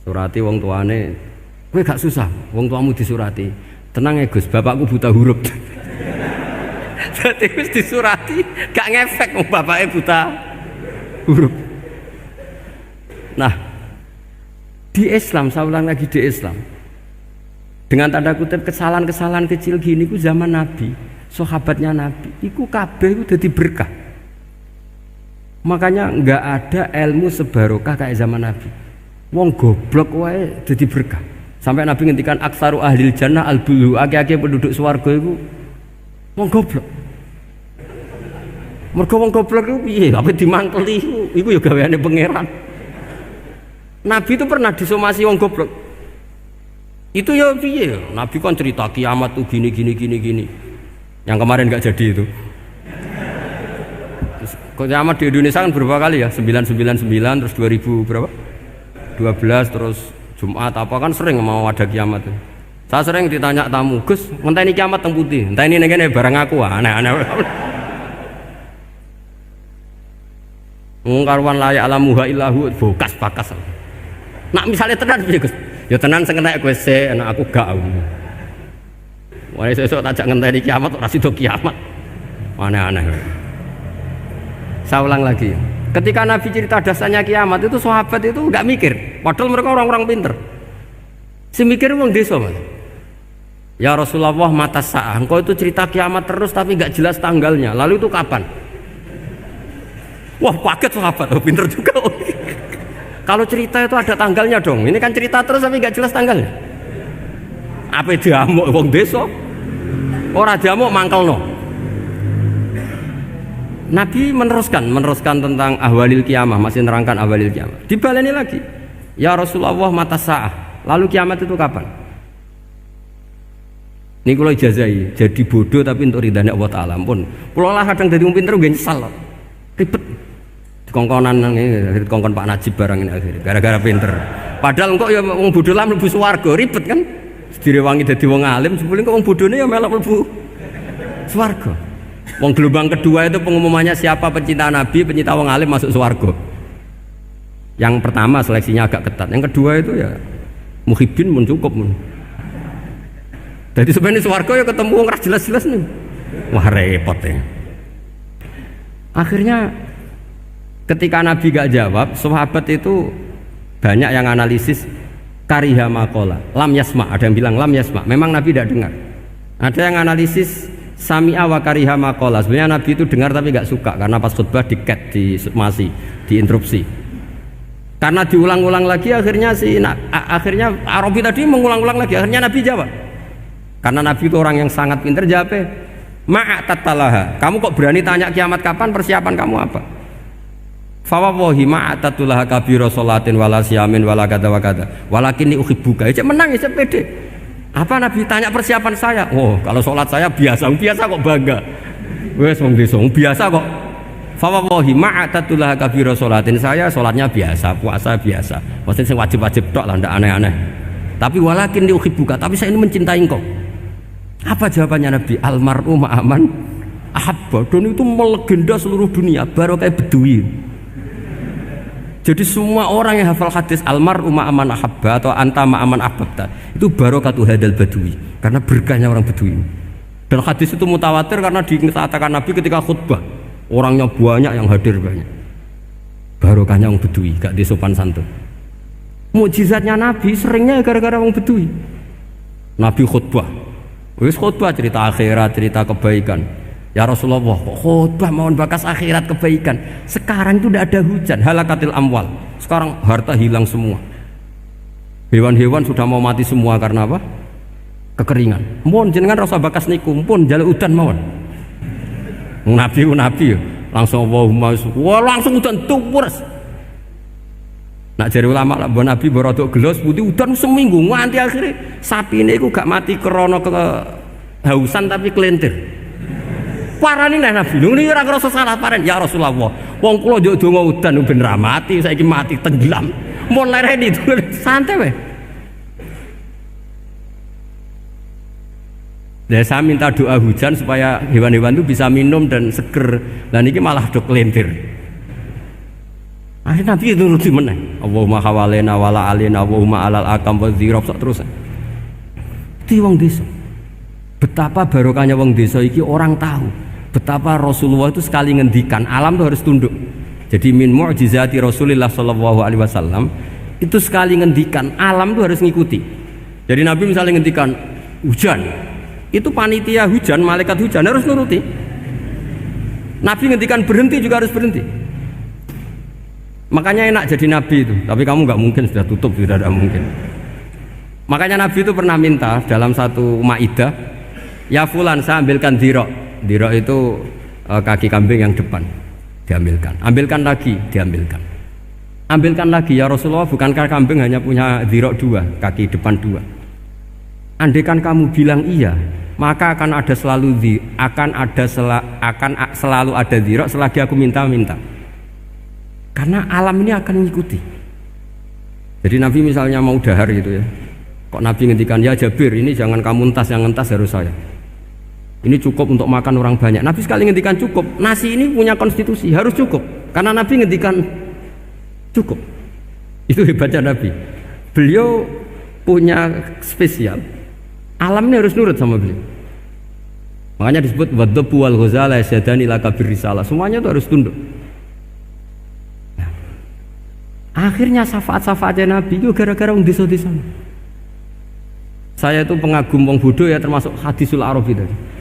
Surati wong tuane, kowe gak susah, wong tuamu disurati. Tenang ya Gus, bapakku buta huruf. Jadi wis disurati, gak ngefek wong bapaknya buta huruf. Nah, di Islam, saya ulang lagi di Islam. Dengan tanda kutip kesalahan-kesalahan kecil gini ku zaman Nabi, sahabatnya Nabi, iku kabeh iku dadi berkah. Makanya enggak ada ilmu sebarokah kayak zaman Nabi. Wong goblok wae dadi berkah. Sampai Nabi ngendikan aksaru ahlil jannah al-bulu, akeh-akeh penduduk swarga iku wong goblok. Mergo wong goblok iku piye? Apa dimangkeli iku ya gaweane pangeran. Nabi itu pernah disomasi wong goblok. Itu ya piye? Nabi kan cerita kiamat tuh gini. Yang kemarin nggak jadi itu. Kiamat di Indonesia kan berapa kali ya? 999 terus 2000 berapa? 12 terus Jumat apa kan sering mau ada kiamat. Saya sering ditanya tamu, Gus, ngenteni kiamat teng putih. Enteni ning kene barang aku aneh-aneh. Karuan layak alamuha illahu bokas-bakas. Nak misalnya tenan piye Gus? Ya tenan sing enek kowe sik, enak aku gak. Wah sesuk tajak ngenteni kiamat ora sida kiamat. Aneh-aneh. Saya ulang lagi. Ketika Nabi cerita dasarnya kiamat itu sahabat itu enggak mikir, padahal mereka orang-orang pinter. Si mikir wong desa, Mas. Ya Rasulullah mata sa'ah, engkau itu cerita kiamat terus tapi enggak jelas tanggalnya. Lalu itu kapan? Wah, kaget sahabat, oh, pinter juga. Kalau cerita itu ada tanggalnya dong. Ini kan cerita terus tapi nggak jelas tanggalnya. Apa diamuk wong desa? Ora diamuk mangkelno. Nabi meneruskan tentang ahwalil kiamah, masih nerangkan ahwalil kiamah. Dibaleni lagi. Ya Rasulullah mata sa'ah. Lalu kiamat itu kapan? Ini kalau ijazai, jadi bodoh tapi untuk ridhanya Allah Ta'ala pun. Kalau lah kadang jadi pinter gue nyesal. Ribet. Kongkonan ini kongkon Pak Najib barang ini akhirnya gara-gara pinter. Padahal kok ya wong bodoh lah mlebu swarga ribet kan. Direwangi dadi wong alim sebelum kok wong bodone ya melok mlebu swarga. Wong gelombang kedua itu pengumumannya siapa pencinta Nabi, pencinta wong alim masuk swarga. Yang pertama seleksinya agak ketat. Yang kedua itu ya muhibbin mun cukup mun. Jadi sebenarnya swarga ya ketemu wong ra jelas-jelas nih. Wah repot ya. Akhirnya ketika Nabi gak jawab, sahabat itu banyak yang analisis kariha maqala, lam yasma, ada yang bilang lam yasma, memang Nabi tidak dengar. Ada yang analisis sami'a wa kariha maqala, sebenarnya Nabi itu dengar tapi gak suka karena pas khutbah di-cut, diinterupsi. Karena diulang-ulang lagi akhirnya akhirnya Arabi tadi mengulang-ulang lagi, akhirnya Nabi jawab. Karena Nabi itu orang yang sangat pintar, jawabnya ma'atatalaha, kamu kok berani tanya kiamat kapan, persiapan kamu apa? Fawawahi ma'atatulaha kabira sholatin wala siyamin wala kada wa kada walakin ni uhibbuka. Cek menang ya, cek pede. Apa Nabi tanya persiapan saya? Oh, kalau sholat saya biasa kok bangga. Wes wong desa biasa kok. Fawawahi ma'atatulaha kabira sholatin, saya sholatnya biasa, puasa biasa. Maksudnya sing wajib-wajib tok lah, ndak aneh-aneh. Tapi walakin ni uhibbuka, tapi saya ini mencintai engkau. Apa jawabannya Nabi? Almar'u ma'aman ahabba. Dan itu melegenda seluruh dunia, baru kayak Bedui. Jadi semua orang yang hafal hadis almar'u ma'aman ahabba atau anta ma'aman ahbabta itu barokatu hadal badui, karena berkahnya orang Bedui. Dan hadis itu mutawatir karena dikatakan Nabi ketika khutbah orangnya banyak yang hadir banyak. Barokahnya orang Bedui, gak disopan santun. Mukjizatnya Nabi seringnya gara-gara orang Bedui. Nabi khutbah, wis khutbah cerita akhirat, cerita kebaikan. Ya Rasulullah, khutbah mohon bakas akhirat kebaikan. Sekarang itu tidak ada hujan, halakatil amwal. Sekarang harta hilang semua. Hewan-hewan sudah mau mati semua karena apa? Kekeringan. Mohon jenengan rasa bakas niku, pun jaluk udan mawon. Nabi langsung Allahumma wah langsung udan tumpurs. Nak jari ulama lah, Nabi berodok gelos putih udan seminggu nganti akhirnya sapi ini gak mati krono kehausan tapi kelentir. Parani nek Nabi, ini ora ngrasa salah paren. Ya Rasulullah, wong kula njuk donga udan ben ra mati, saiki mati tenggelam. Mun lereni santai wae. Saya minta doa hujan supaya hewan-hewan itu bisa minum dan seger. Dan ini malah do kelintir. Akhirnya Nabi itu nuruti meneh. Allahumma hawalena wala alina Allahumma alal akam wa dzirab terus. Itu wong desa. Betapa barokahnya wong desa iki orang tahu. Betapa Rasulullah itu sekali ngendikan alam itu harus tunduk. Jadi min mu'jizati Rasulullah sallallahu alaihi wasallam itu sekali ngendikan alam itu harus ngikuti. Jadi Nabi misalnya ngendikan hujan, itu panitia hujan, malaikat hujan harus nuruti. Nabi ngendikan berhenti juga harus berhenti. Makanya enak jadi nabi itu, tapi kamu nggak mungkin, sudah tutup, sudah tidak mungkin. Makanya Nabi itu pernah minta dalam satu maidah, ya fulan saya ambilkan dirok. Dirok itu kaki kambing yang depan, diambilkan. Ambilkan lagi, diambilkan. Ambilkan lagi ya Rasulullah, bukankah kambing hanya punya dirok dua, kaki depan dua? Andaikan kamu bilang iya, maka akan selalu ada dirok selagi aku minta-minta. Karena alam ini akan mengikuti. Jadi Nabi misalnya mau dahar gitu ya, kok Nabi ngendikan ya Jabir, ini jangan kamu entas, yang entas harus saya. Ini cukup untuk makan orang banyak. Nabi sekali ngendikan cukup. Nasi ini punya konstitusi, harus cukup. Karena Nabi ngendikan cukup. Itu hebatnya Nabi. Beliau punya spesial. Alam ini harus nurut sama beliau. Makanya disebut wadhabu wal ghazala yasyadani laka birrisalah. Semuanya itu harus tunduk. Nah, akhirnya syafaat-syafaatnya Nabi itu gara-gara wong desa-desa. Saya itu pengagum wong bodoh ya, termasuk hadisul arabi tadi.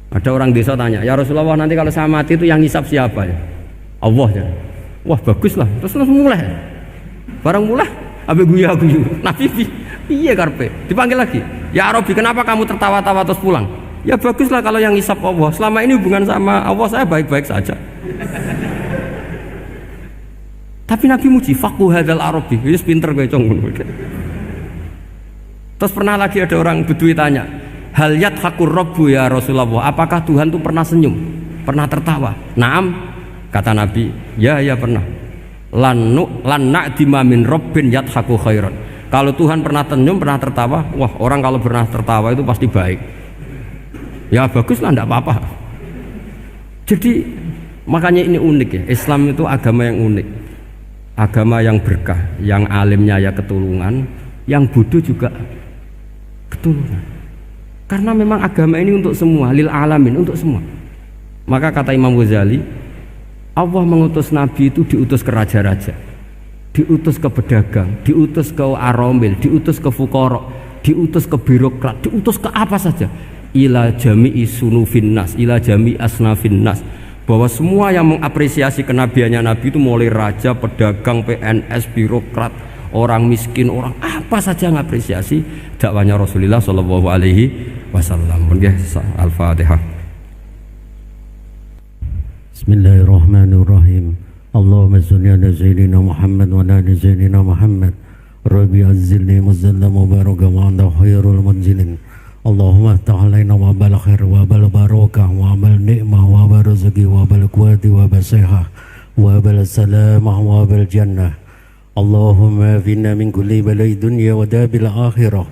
Ada orang desa tanya, ya Rasulullah nanti kalau saya mati itu yang ngisap siapa ya? Allah ya. Wah bagus lah, terus mulai. Barang mulai, abe guyu-guyu. Nabi piye karpe? Dipanggil lagi. Ya Arabi, kenapa kamu tertawa-tawa terus pulang? Ya bagus lah kalau yang ngisap Allah. Selama ini hubungan sama Allah saya baik-baik saja. Tapi Nabi muji, faqhu hadzal Arabi. Wis pinter kowe cong. Terus pernah lagi ada orang Bedui tanya, hal yadhakur rabbu ya Rasulullah, apakah Tuhan itu pernah senyum, pernah tertawa? Naam, kata Nabi, ya pernah. Lan na'dima min rabbin yadhaku khairan. Kalau Tuhan pernah senyum, pernah tertawa, wah orang kalau pernah tertawa itu pasti baik. Ya bagus lah, enggak apa-apa. Jadi makanya ini unik ya, Islam itu agama yang unik, agama yang berkah, yang alimnya ya ketulungan, yang bodoh juga ketulungan. Karena memang agama ini untuk semua, lil alamin, untuk semua. Maka kata Imam Ghazali, Allah mengutus Nabi itu diutus ke raja-raja, diutus ke pedagang, diutus ke aromil, diutus ke fuqara, diutus ke birokrat, diutus ke apa saja. Ila jami'i sunufin nas, ila jami'i asnafin nas. Bahwa semua yang mengapresiasi kenabiannya Nabi itu mulai raja, pedagang, PNS, birokrat, orang miskin, orang apa saja mengapresiasi dakwahnya Rasulullah Shallallahu Alaihi Wasallam. Al-Fatihah. Bismillahirrahmanirrahim. Allahumma salli ala sayyidina Muhammad wa ala sayyidina Muhammad. Rabbi azzilni muzallam mubarakan wa anta khairul munzilin. Allahumma ta'alaina wa bal khair wa bal barakah wa bal ni'mah wa bal rizqi wa bal quwwati wa bal sihah wa bal salamah wa bal jannah. Allahumma finna min kulli balai dunya wa dabil akhirah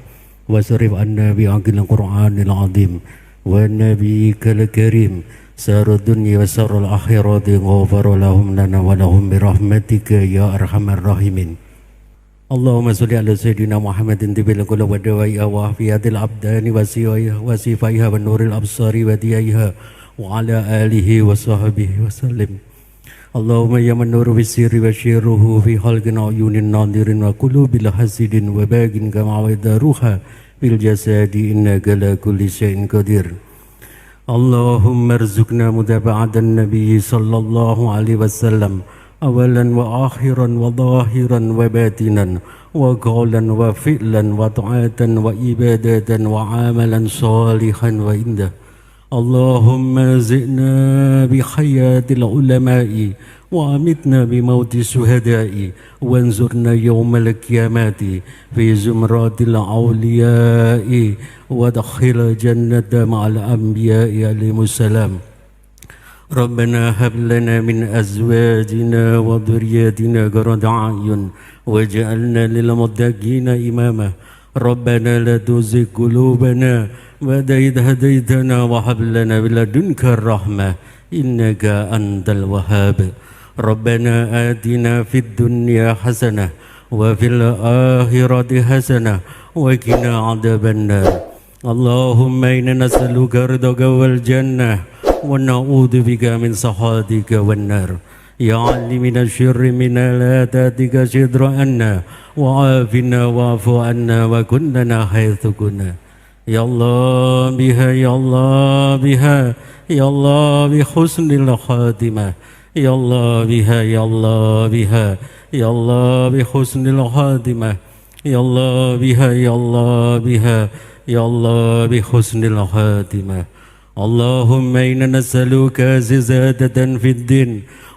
wa sarif anna bi aqil Qur'anil azim wa nabiyyikal karim sarud dunya wa sarul akhirati ghafar lahum lana wa lahum bi rahmatika ya arhamar rahimin. Allahumma salli ala sayyidina Muhammadin tibil qulub wa dawaiha wa afiyatil abdani wa siyaiha wa sifaiha wa nuril absari wa diyaiha wa ala alihi wa sahbihi wa sallim. Allahumma ya man nuru bisirri wa syirruhu fi khalqin ayunin nadirin wa qulubil hasidin wa bagin kama wadaruha fil jasadi innaka la kulli syai'in qadir. Allahumma arzuqna mutaba'atan nabiy sallallahu alaihi wasallam awalan wa akhiran wa zahiran wa batinan wa qawlan wa fi'lan wa ta'atan wa ibadatan wa amalan salihan wa indah. Allahumma zi'na bi hayatil ulama'i wa amitna bi mauti suhada'i wa anzurna yawmal qiyamati fi zumratil awliya'i wa dakhil jannata ma'al anbiya'i alaihimussalam. Rabbana hab lana min azwajina wa dhurriyyatina qurrata a'yun waj'alna lil muttaqina imama. ربنا لا تزغ قلوبنا بعد إذ هديتنا وهب لنا من لدنك الرحمة إنك أنت الوهاب ربنا آتنا في الدنيا حسنة وفي الآخرة حسنة وقنا عذاب النار اللهم إنا نسألك رضاك والجنة ونعوذ بك من سخطك والنار يا علي من الشر من لا تاتك شر عنا وعافنا واعف عنا وكن لنا حيث كنا يا الله بها يا الله بها يا الله بحسن الخاتمة يا الله بها يا الله بها يا الله بحسن الخاتمة يا الله بها يا الله بها يا الله بحسن الخاتمة اللهم إنا نسألك زيادة في الدين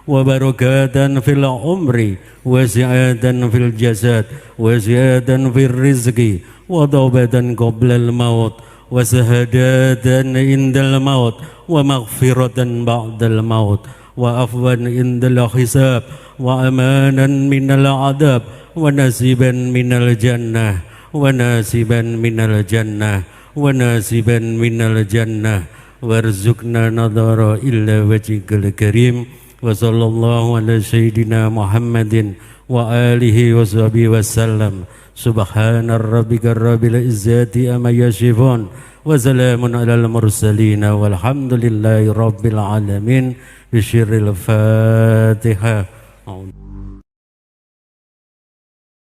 وبركات في العمر وسعادة في الجسد وزيادة في الرزق وتوبة قبل الموت وشهادة عند الموت ومغفرة بعد الموت وعفوا عند الحساب وأمانا من العذاب ونصيبا من الجنة وناسبا من الجنة وناسبا من الجنة وارزقنا نظر إلا وجهك الكريم وصلى الله على سيدنا محمد وآله وصحبه وسلم سبحان ربك رب العزة أما يصفون وسلام على المرسلين والحمد لله رب العالمين بشر الفاتحة